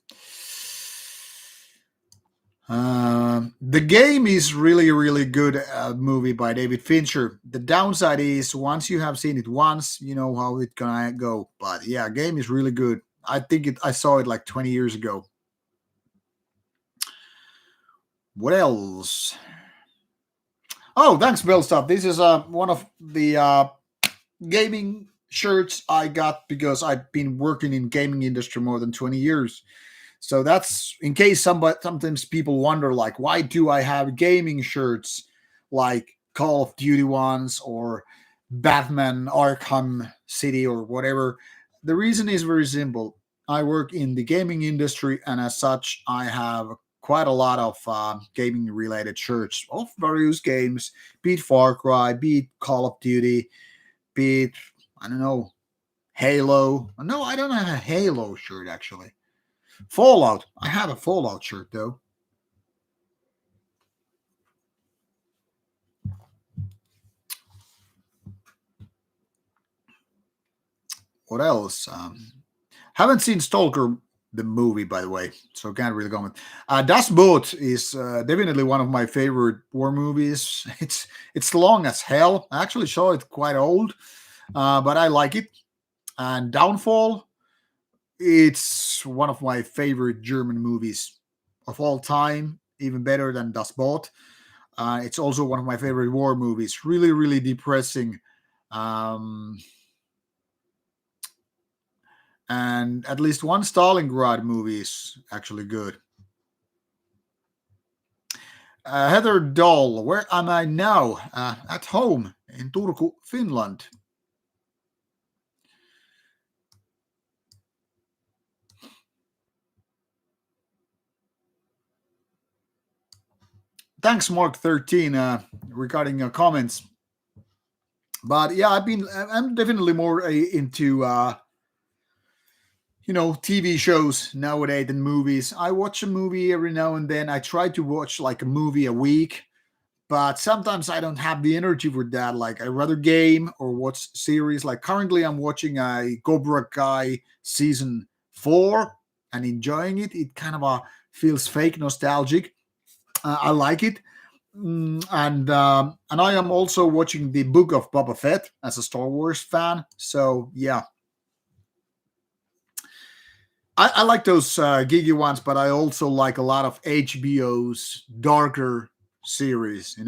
The Game is really, really good movie by David Fincher. The downside is once you have seen it once, you know how it gonna go. But yeah, Game is really good. I think I saw it like 20 years ago. What else? Oh, thanks, Bill. Stuff. This is one of the gaming shirts I got because I've been working in gaming industry more than 20 years. So that's in case sometimes people wonder like why do I have gaming shirts like Call of Duty ones or Batman Arkham City or whatever. The reason is very simple. I work in the gaming industry and as such I have quite a lot of gaming related shirts of various games, be it Far Cry, be it Call of Duty, be it I don't know Halo. No, I don't have a Halo shirt actually. Fallout. I have a Fallout shirt though. What else? Haven't seen Stalker the movie by the way, so can't really comment. Das Boot is definitely one of my favorite war movies. It's long as hell. I actually saw it quite old, but I like it. And Downfall, it's one of my favorite German movies of all time, even better than Das Boot. It's also one of my favorite war movies. Really, really depressing. Um, and at least one Stalingrad movie is actually good. Heather Doll, where am I now? At home in Turku, Finland. Thanks, Mark13, regarding your comments. But yeah, I'm definitely more into TV shows nowadays than movies. I watch a movie every now and then. I try to watch like a movie a week, but sometimes I don't have the energy for that. Like I rather game or watch series. Like currently, I'm watching a Cobra Kai season 4 and enjoying it. It kind of feels fake nostalgic. I like it. And I am also watching the Book of Boba Fett as a Star Wars fan. So yeah, I like those geeky ones, but I also like a lot of HBO's darker series.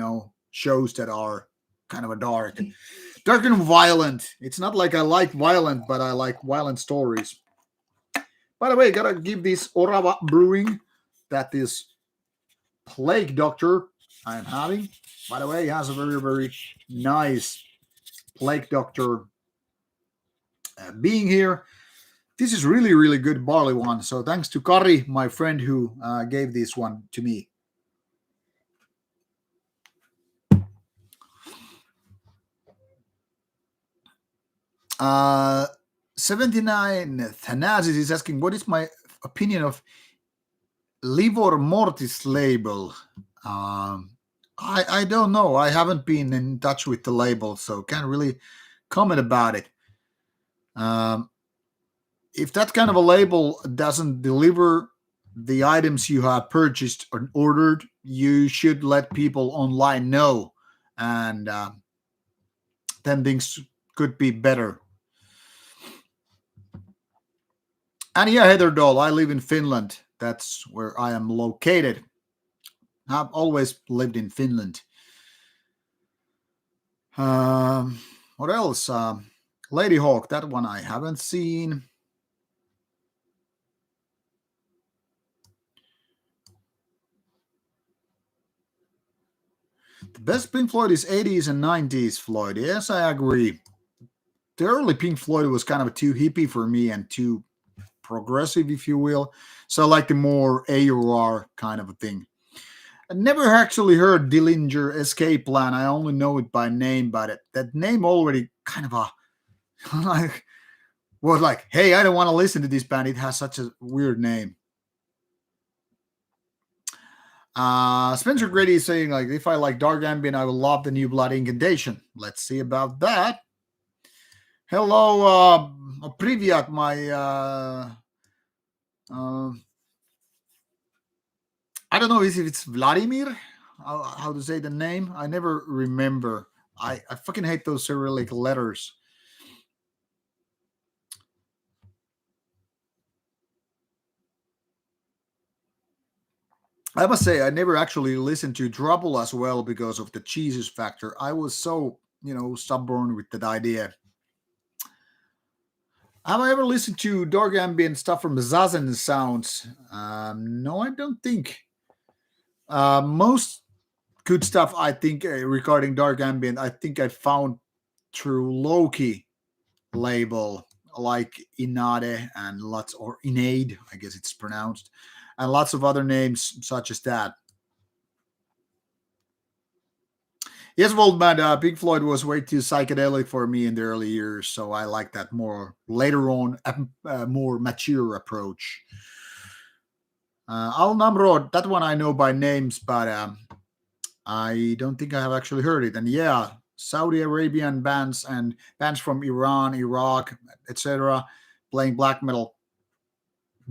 Shows that are kind of a dark and violent. It's not like I like violent, but I like violent stories. By the way, gotta give this Orava Brewing that is Plague Doctor I'm having. By the way, it has a very very nice Plague Doctor being here. This is really, really good barley one. So thanks to Kari, my friend, who gave this one to me. 79 Thanasis is asking, what is my opinion of Livor Mortis label? I don't know. I haven't been in touch with the label, so can't really comment about it. If that kind of a label doesn't deliver the items you have purchased or ordered, you should let people online know, and then things could be better. And yeah, Heather Doll, I live in Finland. That's where I am located. I've always lived in Finland. What else? Lady Hawk, that one I haven't seen. The best Pink Floyd is 80s and 90s Floyd. Yes, I agree. The early Pink Floyd was kind of too hippie for me and too progressive, if you will. So I like the more AOR kind of a thing. I never actually heard Dillinger Escape Plan. I only know it by name, but that name already kind of a like was like, hey, I don't want to listen to this band. It has such a weird name. Spencer Grady is saying, like, if I like dark ambient, I will love the New Blood Incantation. Let's see about that. Hello, Privyat, my I don't know if it's Vladimir, how to say the name. I never remember. I fucking hate those Cyrillic letters. I must say, I never actually listened to Trouble as well because of the Jesus factor. I was so, stubborn with that idea. Have I ever listened to dark ambient stuff from Zazen Sounds? No, I don't think. Most good stuff, I think, regarding dark ambient, I think I found through Loki label, like Inade and lots, or Inade, I guess it's pronounced, and lots of other names such as that. Yes, Waldman, Pink Floyd was way too psychedelic for me in the early years, so I like that more later on, a more mature approach. Al Namrod, that one I know by names, but I don't think I have actually heard it. And yeah, Saudi Arabian bands and bands from Iran, Iraq, etc., playing black metal,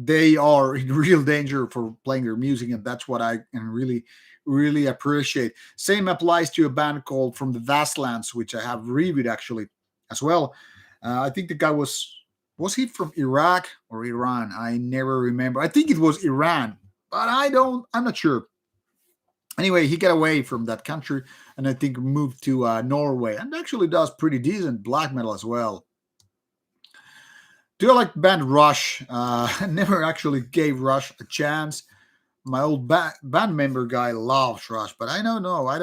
they are in real danger for playing their music, and that's what I can really, really appreciate. Same applies to a band called From the Vastlands, which I have reviewed actually as well. I think the guy was he from Iraq or Iran? I never remember. I think it was Iran, but I'm not sure. Anyway, he got away from that country and I think moved to Norway, and actually does pretty decent black metal as well. Do I like band Rush? I never actually gave Rush a chance. My old band member guy loves Rush, but I don't know. I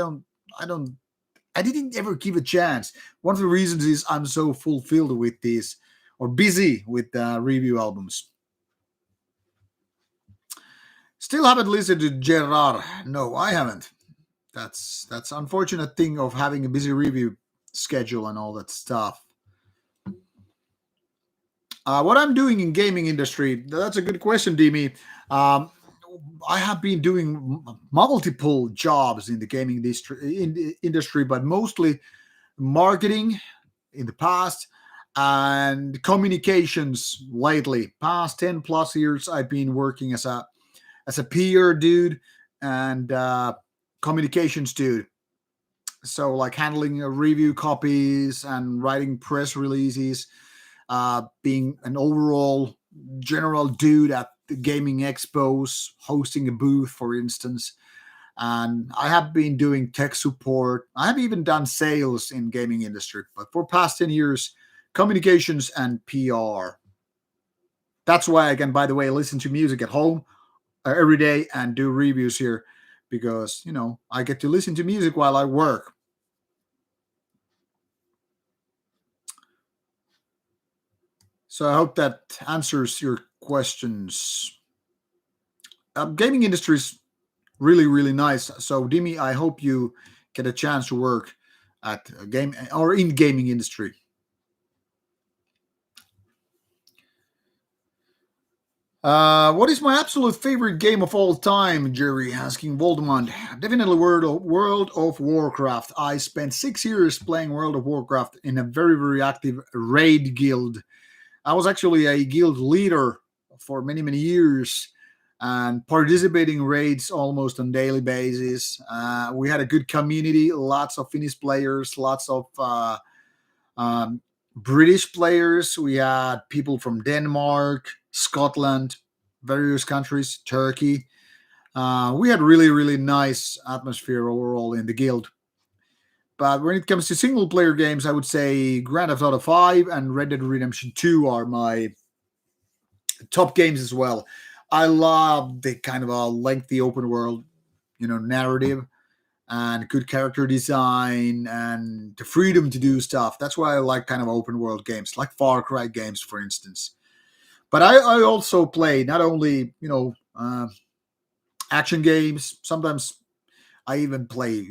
didn't ever give a chance. One of the reasons is I'm so fulfilled with these, or busy with review albums. Still haven't listened to Gerard. No, I haven't. That's unfortunate thing of having a busy review schedule and all that stuff. What I'm doing in gaming industry, that's a good question, Dimi. I have been doing multiple jobs in the gaming industry, but mostly marketing in the past and communications lately. Past 10 plus years, I've been working as a peer dude and communications dude. So like handling review copies and writing press releases, being an overall general dude at the gaming expos, hosting a booth, for instance. And I have been doing tech support. I have even done sales in gaming industry, but for past 10 years, communications and PR. That's why I can, by the way, listen to music at home every day and do reviews here because, I get to listen to music while I work. So I hope that answers your questions. Gaming industry is really, really nice. So Dimi, I hope you get a chance to work at a game or in gaming industry. What is my absolute favorite game of all time? Jerry asking Voldemort. Definitely World of Warcraft. I spent 6 years playing World of Warcraft in a very, very active raid guild. I was actually a guild leader for many, many years and participating raids almost on daily basis. We had a good community, lots of Finnish players, lots of um, British players. We had people from Denmark, Scotland, various countries, Turkey. We had really, really nice atmosphere overall in the guild. But when it comes to single player games, I would say Grand Theft Auto 5 and Red Dead Redemption 2 are my top games as well. I love the kind of a lengthy open world, narrative and good character design and the freedom to do stuff. That's why I like kind of open world games, like Far Cry games, for instance. But I also play not only action games. Sometimes I even play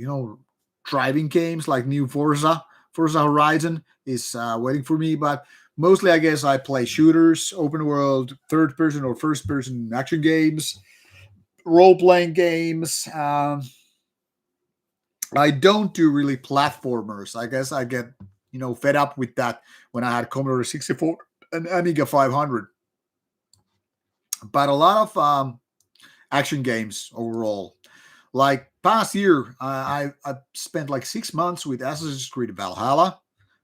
driving games like new Forza Horizon is waiting for me. But mostly, I guess I play shooters, open world, third person or first person action games, role playing games. I don't do really platformers. I guess I get fed up with that when I had Commodore 64 and Amiga 500. But a lot of action games overall. Like past year, I spent like 6 months with Assassin's Creed Valhalla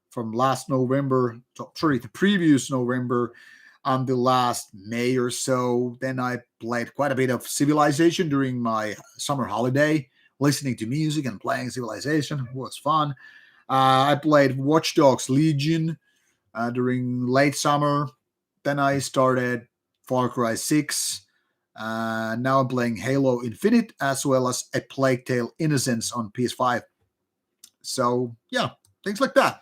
from last November. Sorry, the previous November until last May or so. Then I played quite a bit of Civilization during my summer holiday, listening to music and playing Civilization. It was fun. I played Watch Dogs Legion during late summer. Then I started Far Cry 6. Now I'm playing Halo Infinite as well as A Plague Tale Innocence on PS5. So, yeah, things like that.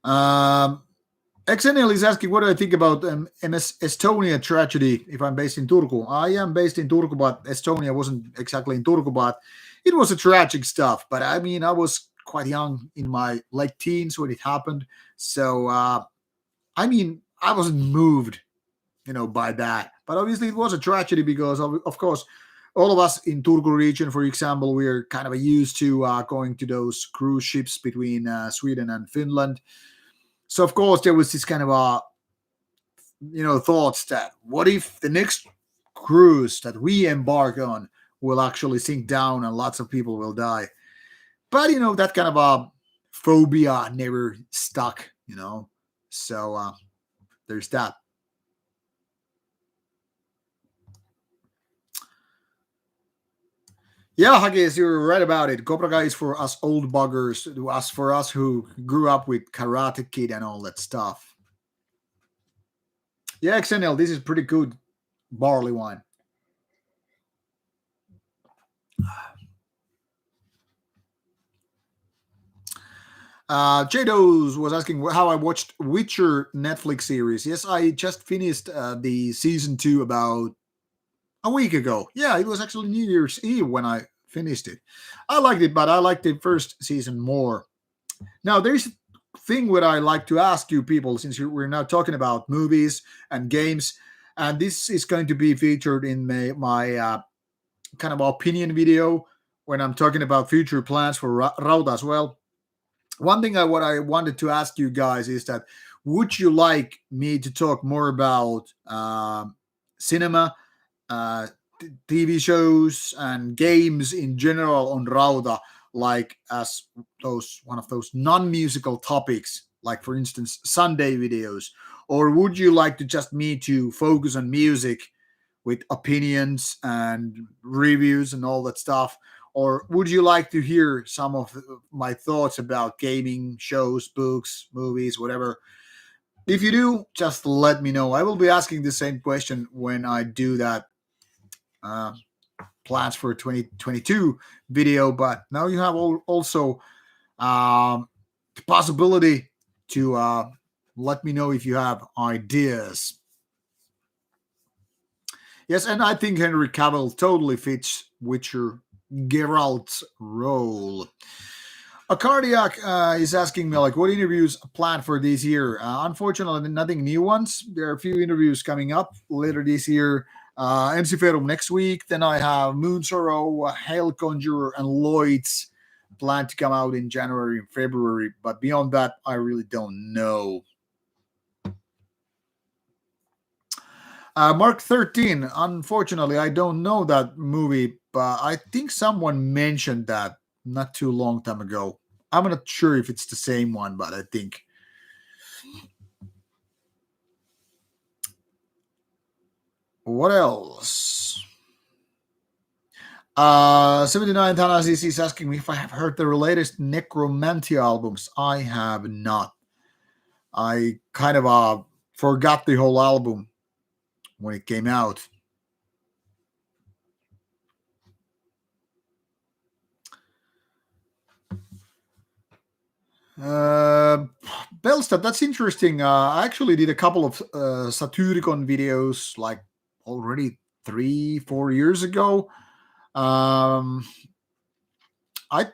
XNL is asking, what do I think about MS Estonia tragedy if I'm based in Turku? I am based in Turku, but Estonia wasn't exactly in Turku, but it was a tragic stuff. But I mean, I was quite young in my late teens when it happened. So, I mean, I wasn't moved, by that. But obviously, it was a tragedy because, of course, all of us in Turku region, for example, we are kind of used to going to those cruise ships between Sweden and Finland. So of course there was this kind of thoughts that what if the next cruise that we embark on will actually sink down and lots of people will die. But that kind of a phobia never stuck. So there's that. Yeah, Haggis, you're right about it. Cobra Kai is for us old buggers, for us who grew up with Karate Kid and all that stuff. Yeah, XNL, this is pretty good barley wine. Jados was asking how I watched Witcher Netflix series. Yes, I just finished the season 2 about a week ago. Yeah, it was actually New Year's Eve when I finished it. I liked it, but I liked the first season more. Now, there's a thing what I like to ask you people, since we're now talking about movies and games, and this is going to be featured in my kind of opinion video when I'm talking about future plans for Rauta as well. One thing what I wanted to ask you guys is that would you like me to talk more about cinema, uh, TV shows, and games in general on Rauta, like as those one of those non-musical topics, like for instance Sunday videos, or would you like to just me to focus on music with opinions and reviews and all that stuff? Or would you like to hear some of my thoughts about gaming, shows, books, movies, whatever? If you do, just let me know. I will be asking the same question when I do that uh, plans for 2022 video. But now you have also the possibility to let me know if you have ideas. Yes, and I think Henry Cavill totally fits Witcher Geralt's role. A cardiac is asking me like, what interviews planned for this year? Unfortunately, nothing new ones. There are a few interviews coming up later this year. MC Ferum next week. Then I have Moon Sorrow, Hail Conjurer, and Lloyd's planned to come out in January and February. But beyond that, I really don't know. Mark 13. Unfortunately, I don't know that movie, but I think someone mentioned that not too long time ago. I'm not sure if it's the same one, but I think. What else? 79 Thanasis is asking me if I have heard the latest Necromantia albums. I have not. I kind of forgot the whole album when it came out. Belstad, that's interesting. I actually did a couple of Satyricon videos like already 3-4 years ago. I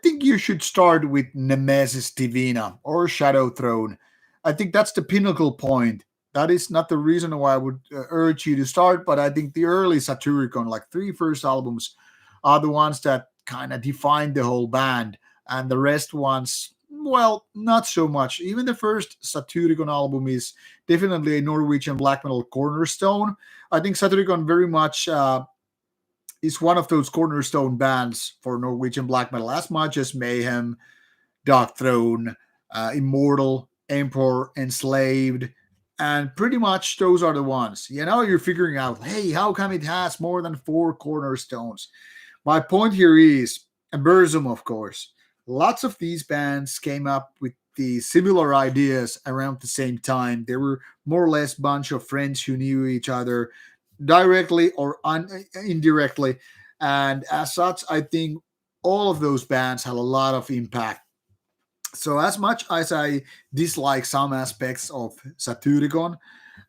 think you should start with Nemesis Divina or Shadow Throne. I think that's the pinnacle point. That is not the reason why I would urge you to start, but I think the early Satyricon, like three first albums, are the ones that kind of define the whole band, and the rest ones, well, not so much. Even the first Satyricon album is definitely a Norwegian black metal cornerstone. I think Satyricon very much is one of those cornerstone bands for Norwegian black metal, as much as Mayhem, Dark Throne, Immortal, Emperor, Enslaved, and pretty much those are the ones. You know, you're figuring out, hey, how come it has more than four cornerstones? My point here is, and Burzum, of course, lots of these bands came up with the similar ideas around the same time. They were more or less bunch of friends who knew each other directly or indirectly, and as such, I think all of those bands had a lot of impact. So as much as I dislike some aspects of Satyricon,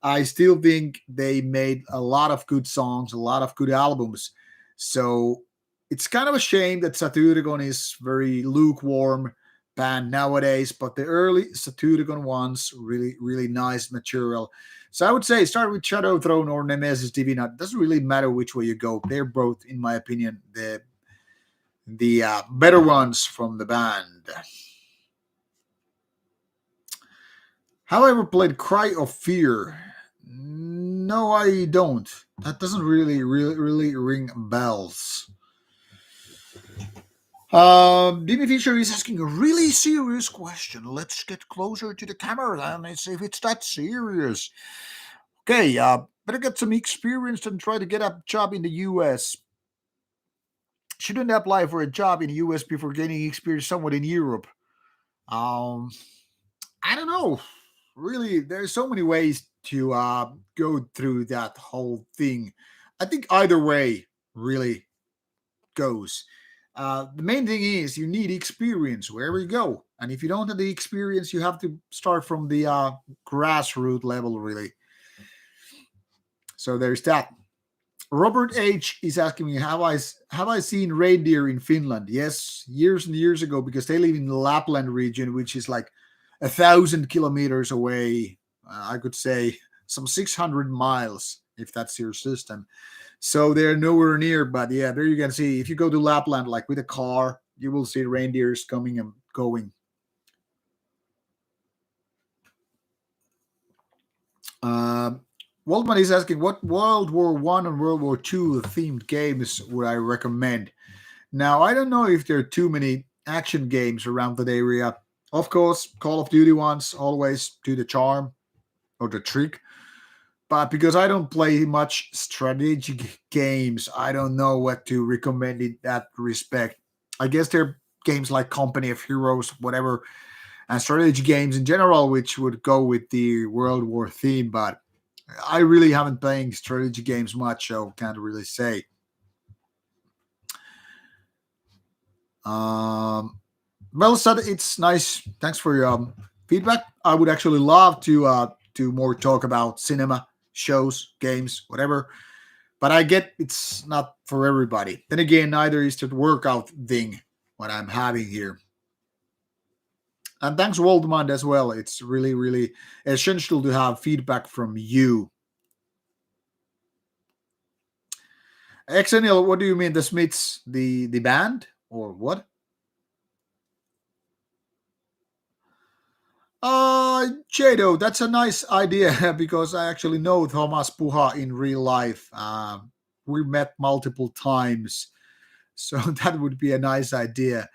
I still think they made a lot of good songs, a lot of good albums. So it's kind of a shame that Satyricon is very lukewarm band nowadays, but the early Satyricon ones really, really nice material. So I would say start with Shadow Throne or Nemesis Divina. It doesn't really matter which way you go. They're both, in my opinion, the better ones from the band. Have I ever played Cry of Fear? No, I don't. That doesn't really ring bells. Jimmy Fisher is asking a really serious question. Let's get closer to the camera and see if it's that serious. Okay, better get some experience and try to get a job in the US. Shouldn't apply for a job in the US before gaining experience somewhere in Europe. Um, I don't know. Really, there's so many ways to go through that whole thing. I think either way really goes. The main thing is you need experience wherever you go, and if you don't have the experience, you have to start from the grassroots level, really. So there's that. Robert H is asking me, have I seen reindeer in Finland? Yes, years and years ago, because they live in the Lapland region, which is like 1,000 kilometers away. I could say some 600 miles, if that's your system. So they're nowhere near. But yeah, there you can see. If you go to Lapland, like with a car, you will see reindeers coming and going. Waldman is asking, what World War One and World War Two themed games would I recommend? Now, I don't know if there are too many action games around that area. Of course, Call of Duty ones always do the charm or the trick. But because I don't play much strategic games, I don't know what to recommend in that respect. I guess there are games like Company of Heroes, whatever, and strategy games in general, which would go with the World War theme. But I really haven't playing strategy games much, so can't really say. Well said. It's nice. Thanks for your feedback. I would actually love to more talk about cinema, shows, games, whatever. But I get it's not for everybody. Then again, neither is the workout thing what I'm having here. And thanks, Waldemund, as well. It's really, really essential to have feedback from you. XNL, what do you mean? The Smiths, the band, or what? Jado, that's a nice idea because I actually know Thomas Puha in real life. We met multiple times, so that would be a nice idea.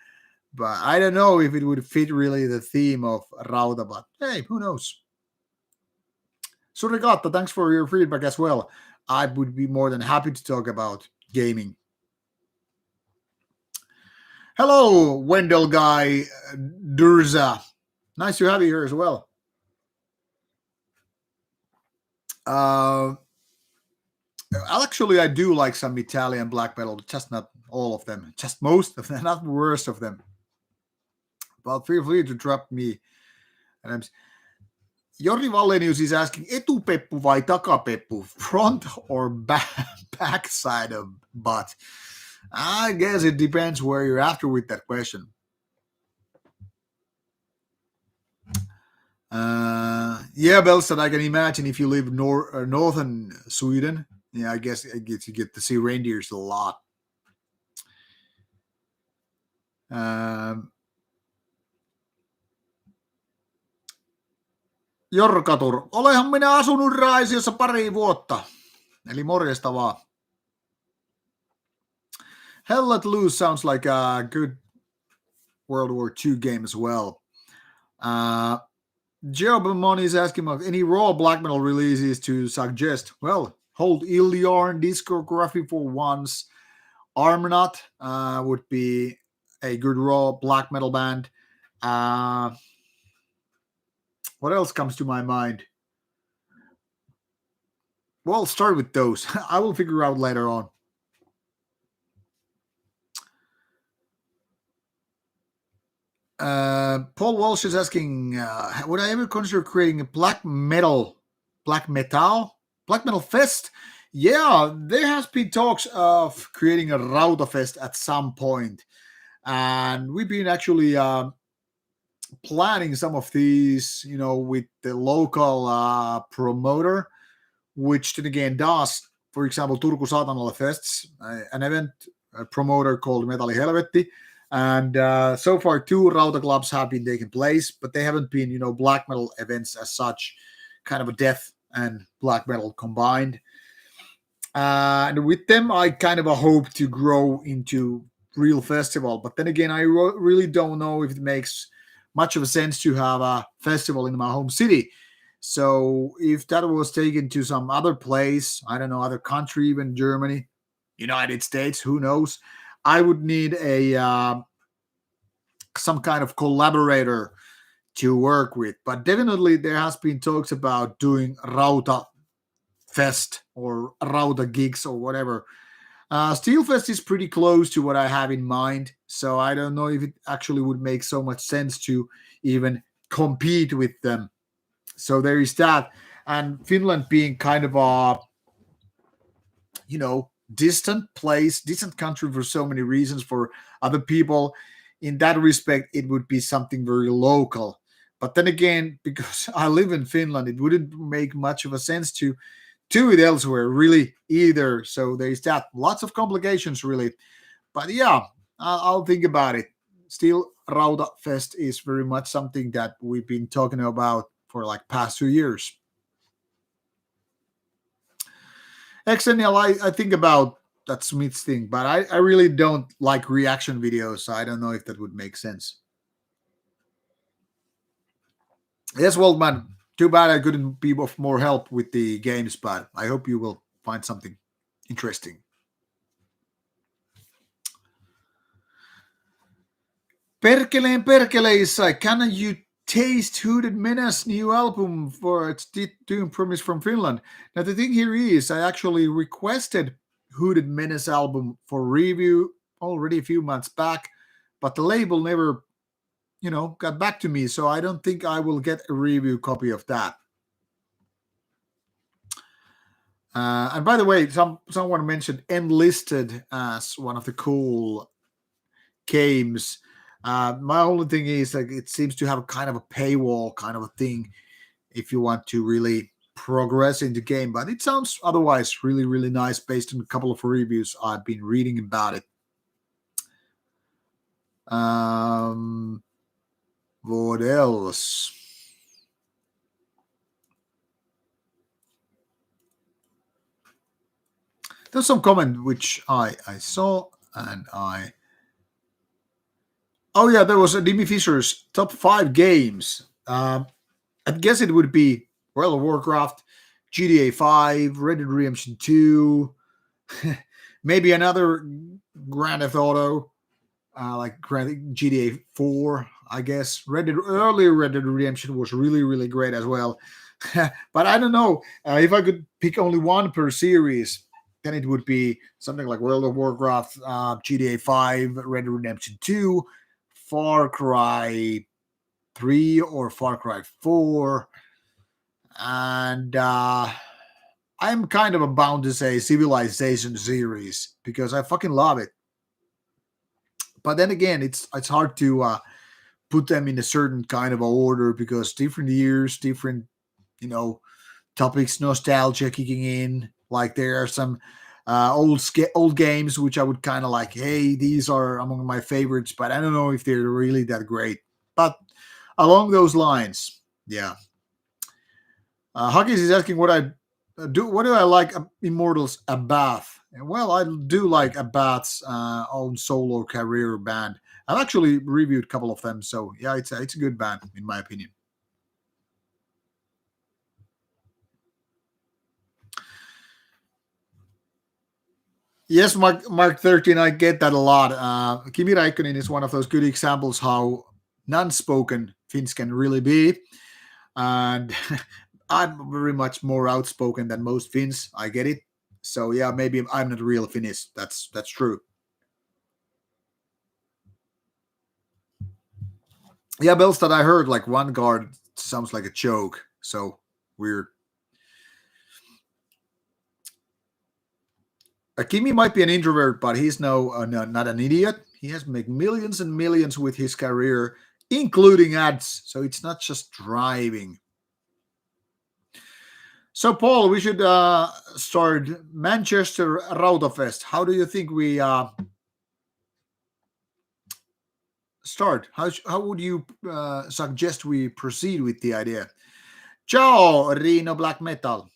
But I don't know if it would fit really the theme of Rauta, but hey, who knows? Surigata, thanks for your feedback as well. I would be more than happy to talk about gaming. Hello, Wendell guy, Durza. Nice to have you here as well. Actually, I do like some Italian black metal, but just not all of them, just most of them, not the worst of them. But feel free to drop me. And Jori Vallenius is asking, etupeppu vai takapeppu, front or back side of butt? I guess it depends where you're after with that question. Yeah, Belstad, I can imagine if you live northern Sweden, yeah, I guess you get to see reindeers a lot. Jorkatur, olehan minä asunut Raisiossa pari vuotta. Eli morjesta vaan. Hell Let Loose sounds like a good World War II game as well. Joe Money is asking about any raw black metal releases to suggest. Well, hold Iliarn discography for once. Armnaut would be a good raw black metal band. What else comes to my mind? Well, start with those. I will figure out later on. Paul Walsh is asking, would I ever consider creating a black metal fest? Yeah, there has been talks of creating a Rauta fest at some point, and we've been actually planning some of these, with the local promoter, which then again does, for example, Turku Saatanalla Fests, an event promoter called Metalli Helvetti. And so far, 2 Rauta clubs have been taking place, but they haven't been, black metal events as such, kind of a death and black metal combined. And with them, I kind of hope to grow into real festival. But then again, I really don't know if it makes much of a sense to have a festival in my home city. So if that was taken to some other place, I don't know, other country, even Germany, United States, who knows, I would need a some kind of collaborator to work with. But definitely there has been talks about doing Rauta Fest or Rauta gigs or whatever. Steelfest is pretty close to what I have in mind, so I don't know if it actually would make so much sense to even compete with them. So there is that. And Finland being kind of a, distant place, distant country for so many reasons for other people. In that respect, it would be something very local. But then again, because I live in Finland, it wouldn't make much of a sense to do it elsewhere, really, either. So there's that. Lots of complications, really. But yeah, I'll think about it. Still, Rauta Fest is very much something that we've been talking about for like past 2 years. XNL, I think about that Smiths thing, but I really don't like reaction videos, so I don't know if that would make sense. Yes, well, man, too bad I couldn't be of more help with the games, but I hope you will find something interesting. Perkeleen perkeleissä, can you taste Hooded Menace new album for its Doom Promise from Finland? Now the thing here is, I actually requested Hooded Menace album for review already a few months back, but the label never got back to me. So I don't think I will get a review copy of that. And by the way, someone mentioned Enlisted as one of the cool games. My only thing is like it seems to have a kind of a paywall kind of a thing if you want to really progress in the game. But it sounds otherwise really, really nice based on a couple of reviews I've been reading about it. What else? There's some comment which I saw and I. Oh yeah, there was a Dimi Fisher's top 5 games. I guess it would be World of Warcraft, GTA 5, Red Dead Redemption 2, maybe another Grand Theft Auto, like GTA 4, I guess. Earlier Red Dead Redemption was really, really great as well. But I don't know. If I could pick only one per series, then it would be something like World of Warcraft, GTA 5, Red Dead Redemption 2, Far Cry 3 or Far Cry 4. And I'm kind of bound to say Civilization series because I fucking love it. But then again, it's hard to put them in a certain kind of order because different years, different topics, nostalgia kicking in. Like there are some old games which I would kind of like. Hey, these are among my favorites, but I don't know if they're really that great. But along those lines, yeah. Huggies is asking what I do. What do I like Immortals Abath? Well, I do like Abath's own solo career band. I've actually reviewed a couple of them, so yeah, it's a good band in my opinion. Yes, Mark 13, I get that a lot. Kimi Räikkönen is one of those good examples how non-spoken Finns can really be, and I'm very much more outspoken than most Finns. I get it. So yeah, maybe I'm not real Finnish. That's true. Yeah, Belstad, I heard like one guard sounds like a joke. So weird. Kimi might be an introvert, but he's not an idiot. He has made millions and millions with his career, including ads. So it's not just driving. So, Paul, we should start Manchester Rauta Fest. How do you think we start? How would you suggest we proceed with the idea? Ciao, Reno Black Metal.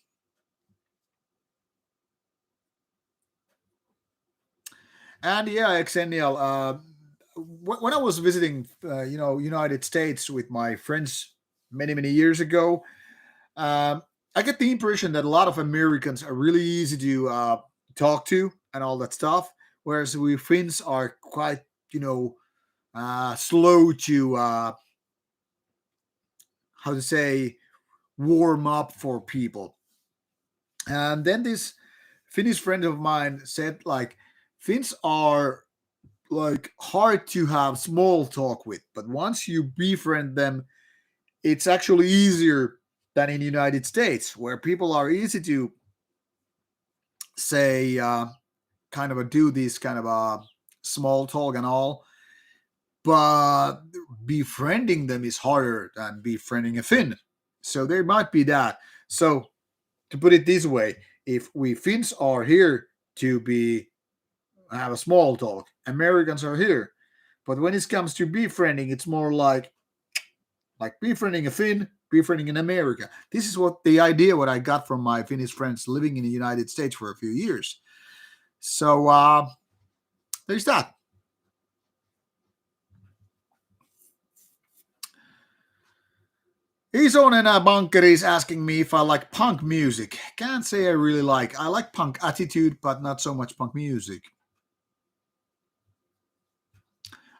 And yeah, Xennial. When I was visiting, United States with my friends many many years ago, I get the impression that a lot of Americans are really easy to talk to and all that stuff, whereas we Finns are quite, slow to how to say warm up for people. And then this Finnish friend of mine said like Finns are like hard to have small talk with, but once you befriend them, it's actually easier than in the United States, where people are easy to say kind of do this kind of small talk and all, but befriending them is harder than befriending a Finn. So there might be that. So to put it this way, if we Finns are here to be have a small talk, Americans are here. But when it comes to befriending, it's more like befriending a Finn, befriending in America. This is what the idea what I got from my Finnish friends living in the United States for a few years. So there's that. Isonen Bunker is asking me if I like punk music. Can't say I really like. I like punk attitude, but not so much punk music.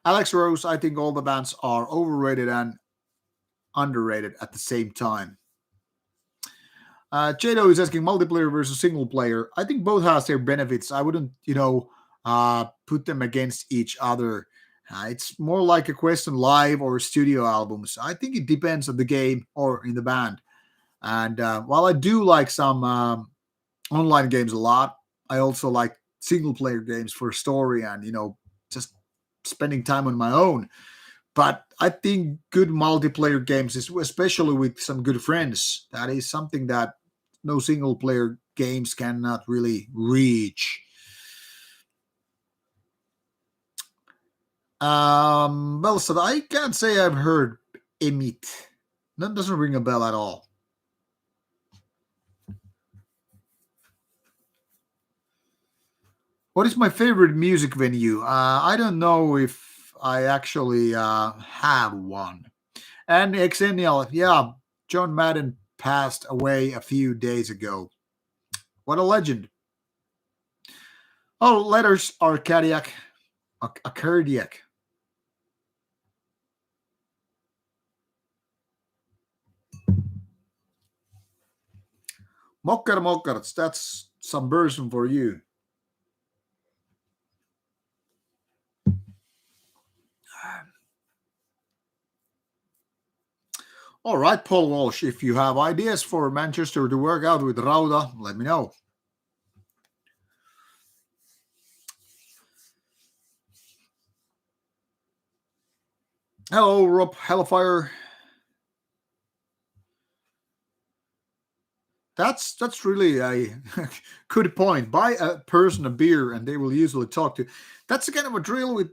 Alex Rose, I think all the bands are overrated and underrated at the same time. Jado is asking multiplayer versus single player. I think both has their benefits. I wouldn't, put them against each other. It's more like a question live or studio albums. I think it depends on the game or in the band. And while I do like some online games a lot, I also like single player games for story and just spending time on my own. But I think good multiplayer games is especially with some good friends. That is something that no single player games cannot really reach. Well, so I can't say I've heard Emit. That doesn't ring a bell at all. What is my favorite music venue? I don't know if I actually have one. And Xennial, yeah, John Madden passed away a few days ago. What a legend. Oh, letters are cardiac. A cardiac. Mokkar mokkar. That's some version for you. All right, Paul Walsh, if you have ideas for Manchester to work out with Rauta, let me know. Hello, Rob Hellfire. That's really a good point. Buy a person a beer and they will usually talk to. That's kind of a drill with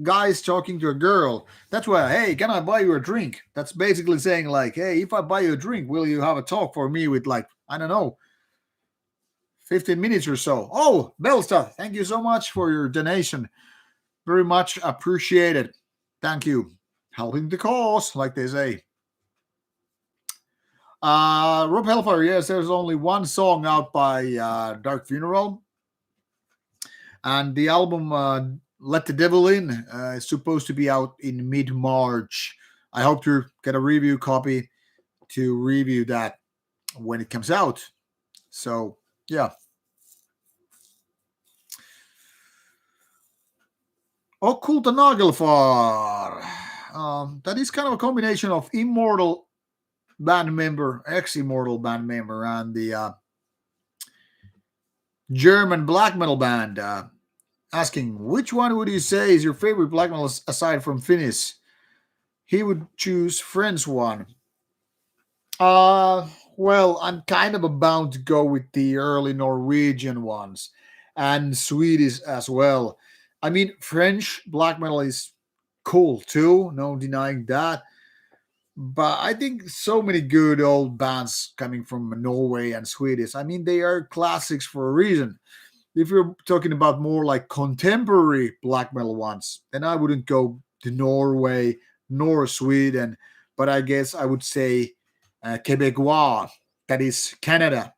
guys talking to a girl. That's why, hey, can I buy you a drink? That's basically saying like, hey, if I buy you a drink, will you have a talk for me with like I don't know, 15 minutes or so? Oh, Belsta, thank you so much for your donation. Very much appreciated. Thank you. Helping the cause, like they say. Rob Hellfire, yes, there's only one song out by Dark Funeral, and the album Let the Devil In is supposed to be out in mid-March. I hope to get a review copy to review that when it comes out. So, yeah. Occulta Nagelfar. That is kind of a combination of Immortal band member, ex-Immortal band member, and the German black metal band. Asking, which one would you say is your favorite black metal aside from Finnish? He would choose French one. Well, I'm kind of bound to go with the early Norwegian ones and Swedish as well. I mean, French black metal is cool too, no denying that. But I think so many good old bands coming from Norway and Swedish. I mean, they are classics for a reason. If you're talking about more like contemporary black metal ones, then I wouldn't go to Norway nor Sweden, but I guess I would say Quebecois, that is Canada,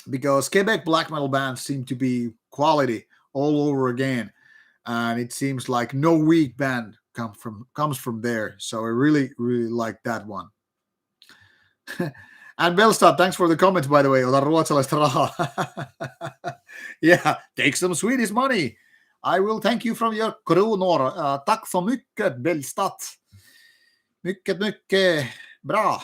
because Quebec black metal bands seem to be quality all over again, and it seems like no weak band comes from there. So I really like that one. And Belstad, thanks for the comments, by the way. Ota ruotsalaista rahaa. Yeah, take some Swedish money. I will thank you from your kronor. Tack så mycket, Belstad. Mycket bra.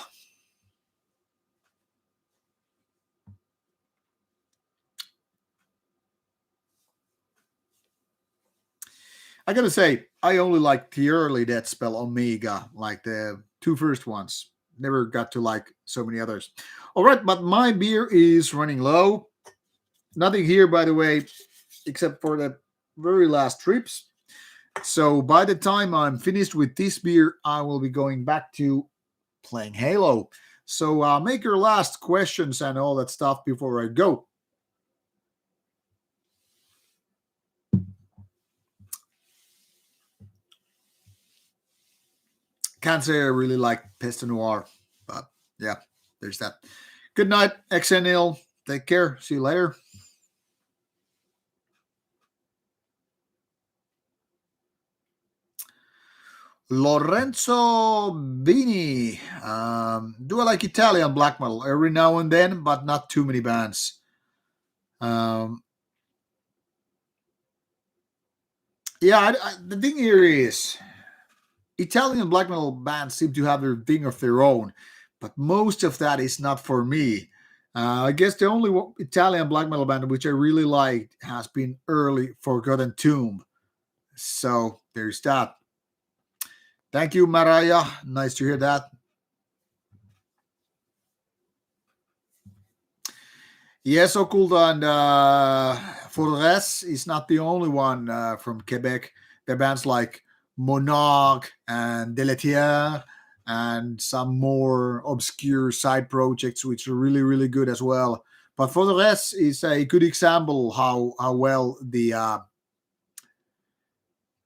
I gotta say, I only like the early Death Spell Omega, like the two first ones. Never got to like so many others. All right, but my beer is running low. Nothing here, by the way, except for the very last trips. So by the time I'm finished with this beer, I will be going back to playing Halo. So make your last questions and all that stuff before I go. Can't say I really like Peste Noir, but yeah, there's that. Good night, XNL. Take care. See you later. Lorenzo Bini. Do I like Italian black metal? Every now and then, but not too many bands. Um, Yeah, the thing here is Italian black metal bands seem to have their thing of their own, but most of that is not for me. I guess the only Italian black metal band which I really liked has been early Forgotten Tomb. So there's that. Thank you, Mariah. Nice to hear that. Yes, Oculta and Forres is not the only one from Quebec. There are bands like Monarch and Deletier and some more obscure side projects which are really, really good as well. But Forres is a good example how well the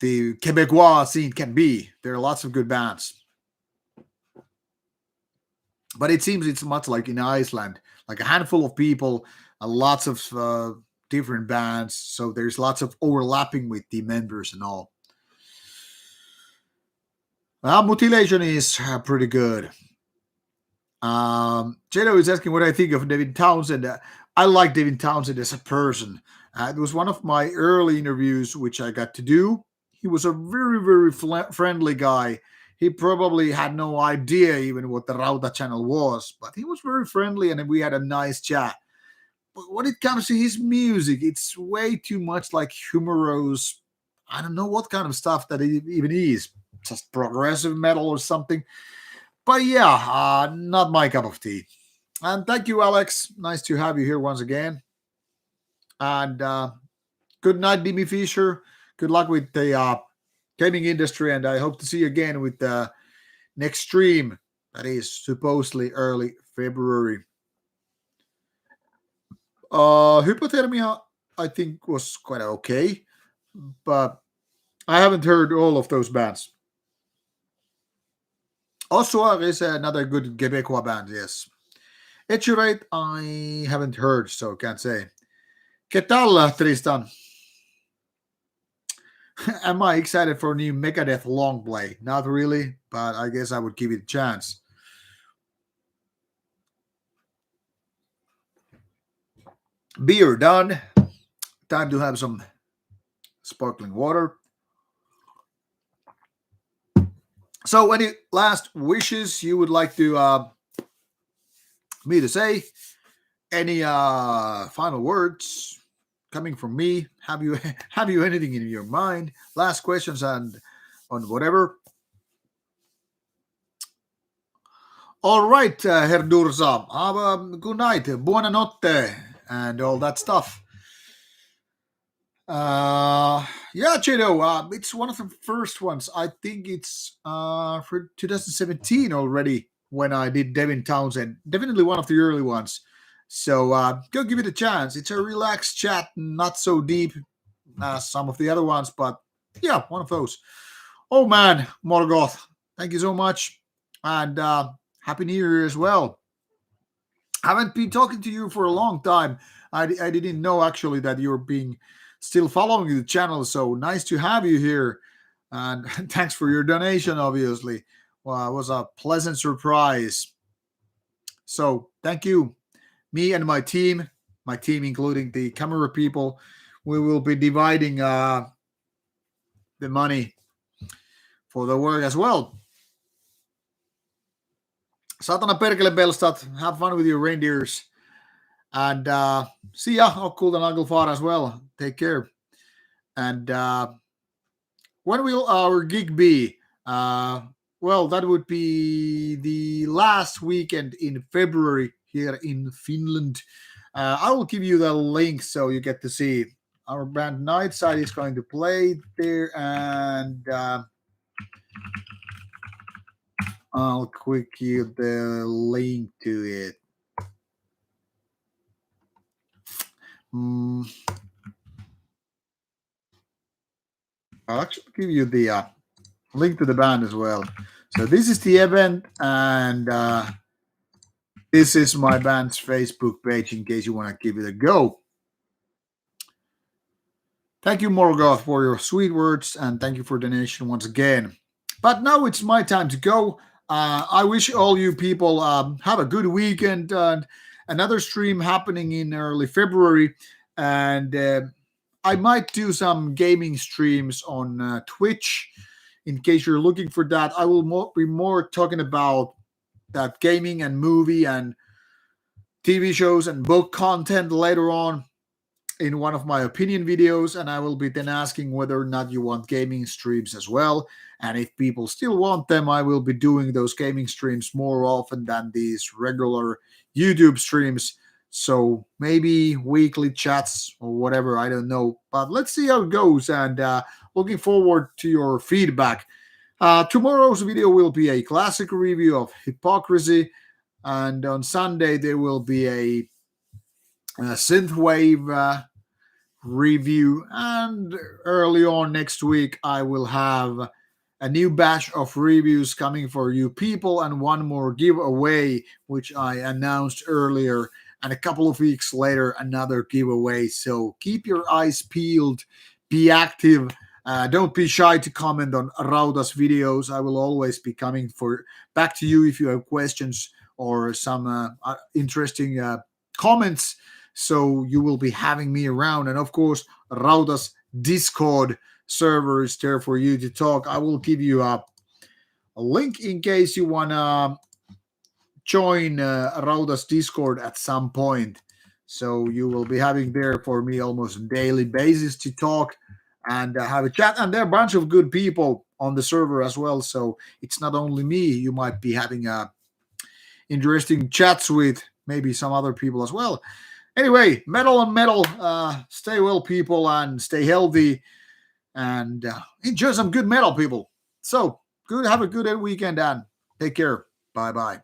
Quebecois scene can be. There are lots of good bands. But it seems it's much like in Iceland, like a handful of people, lots of different bands. So there's lots of overlapping with the members and all. Mutilation is pretty good. Jado is asking what I think of David Townsend. I like David Townsend as a person. It was one of my early interviews which I got to do. He was a very, very friendly guy. He probably had no idea even what the Rauta channel was, but he was very friendly and we had a nice chat. But when it comes to his music, it's way too much like humorous. I don't know what kind of stuff that it even is. Just progressive metal or something. But yeah, not my cup of tea. And thank you, Alex. Nice to have you here once again. And good night, Dimi Fisher. Good luck with the gaming industry. And I hope to see you again with the next stream. That is supposedly early February. Hypothermia, I think, was quite okay. But I haven't heard all of those bands. Ossuar is another good Quebecois band, yes. Etchurate, I haven't heard, so can't say. ¿Qué tal, Tristan? Am I excited for a new Megadeth long play? Not really, but I guess I would give it a chance. Beer done. Time to have some sparkling water. So, any last wishes you would like to me to say? Any final words coming from me? Have you have you anything in your mind? Last questions and on whatever. All right, Herr Durza. Have a good night, buonanotte, and all that stuff. Yeah, Chedo, it's one of the first ones. I think it's for 2017 already when I did Devin Townsend. Definitely one of the early ones. So go give it a chance. It's a relaxed chat, not so deep as some of the other ones, but yeah, one of those. Oh man, Morgoth, thank you so much, and happy New Year as well. Haven't been talking to you for a long time. I didn't know actually that you're being still following the channel. So nice to have you here, and thanks for your donation. Obviously, well, it was a pleasant surprise. So thank you. Me and my team including the camera people, we will be dividing the money for the work as well. Satana perkele Belstad, have fun with your reindeers. And see ya, Okkult and Nagelfar as well. Take care. And when will our gig be? Well, that would be the last weekend in February here in Finland. I will give you the link so you get to see. Our band Nightside is going to play there, and I'll quick you the link to it. I'll actually give you the link to the band as well. So this is the event, and this is my band's Facebook page in case you want to give it a go. Thank you, Morgoth, for your sweet words, and thank you for donation once again. But now it's my time to go. I wish all you people have a good weekend. Another stream happening in early February, and I might do some gaming streams on Twitch. In case you're looking for that, I will be more talking about that gaming and movie and TV shows and book content later on in one of my opinion videos, and I will be then asking whether or not you want gaming streams as well. And if people still want them, I will be doing those gaming streams more often than these regular YouTube streams. So maybe weekly chats or whatever, I don't know. But let's see how it goes, and looking forward to your feedback. Tomorrow's video will be a classic review of Hypocrisy, and on Sunday there will be a synthwave review, and early on next week I will have a new batch of reviews coming for you people, and one more giveaway which I announced earlier, and a couple of weeks later another giveaway. So keep your eyes peeled, be active. Don't be shy to comment on Rauta's videos. I will always be coming back to you if you have questions or some interesting comments. So you will be having me around. And of course, Rauta's Discord server is there for you to talk. I will give you a link in case you want to join Rauta's Discord at some point. So you will be having there for me almost on a daily basis to talk and have a chat. And there are a bunch of good people on the server as well. So it's not only me. You might be having interesting chats with maybe some other people as well. Anyway, metal on metal. Stay well, people, and stay healthy, and enjoy some good metal, people. So good. Have a good weekend, and take care. Bye bye.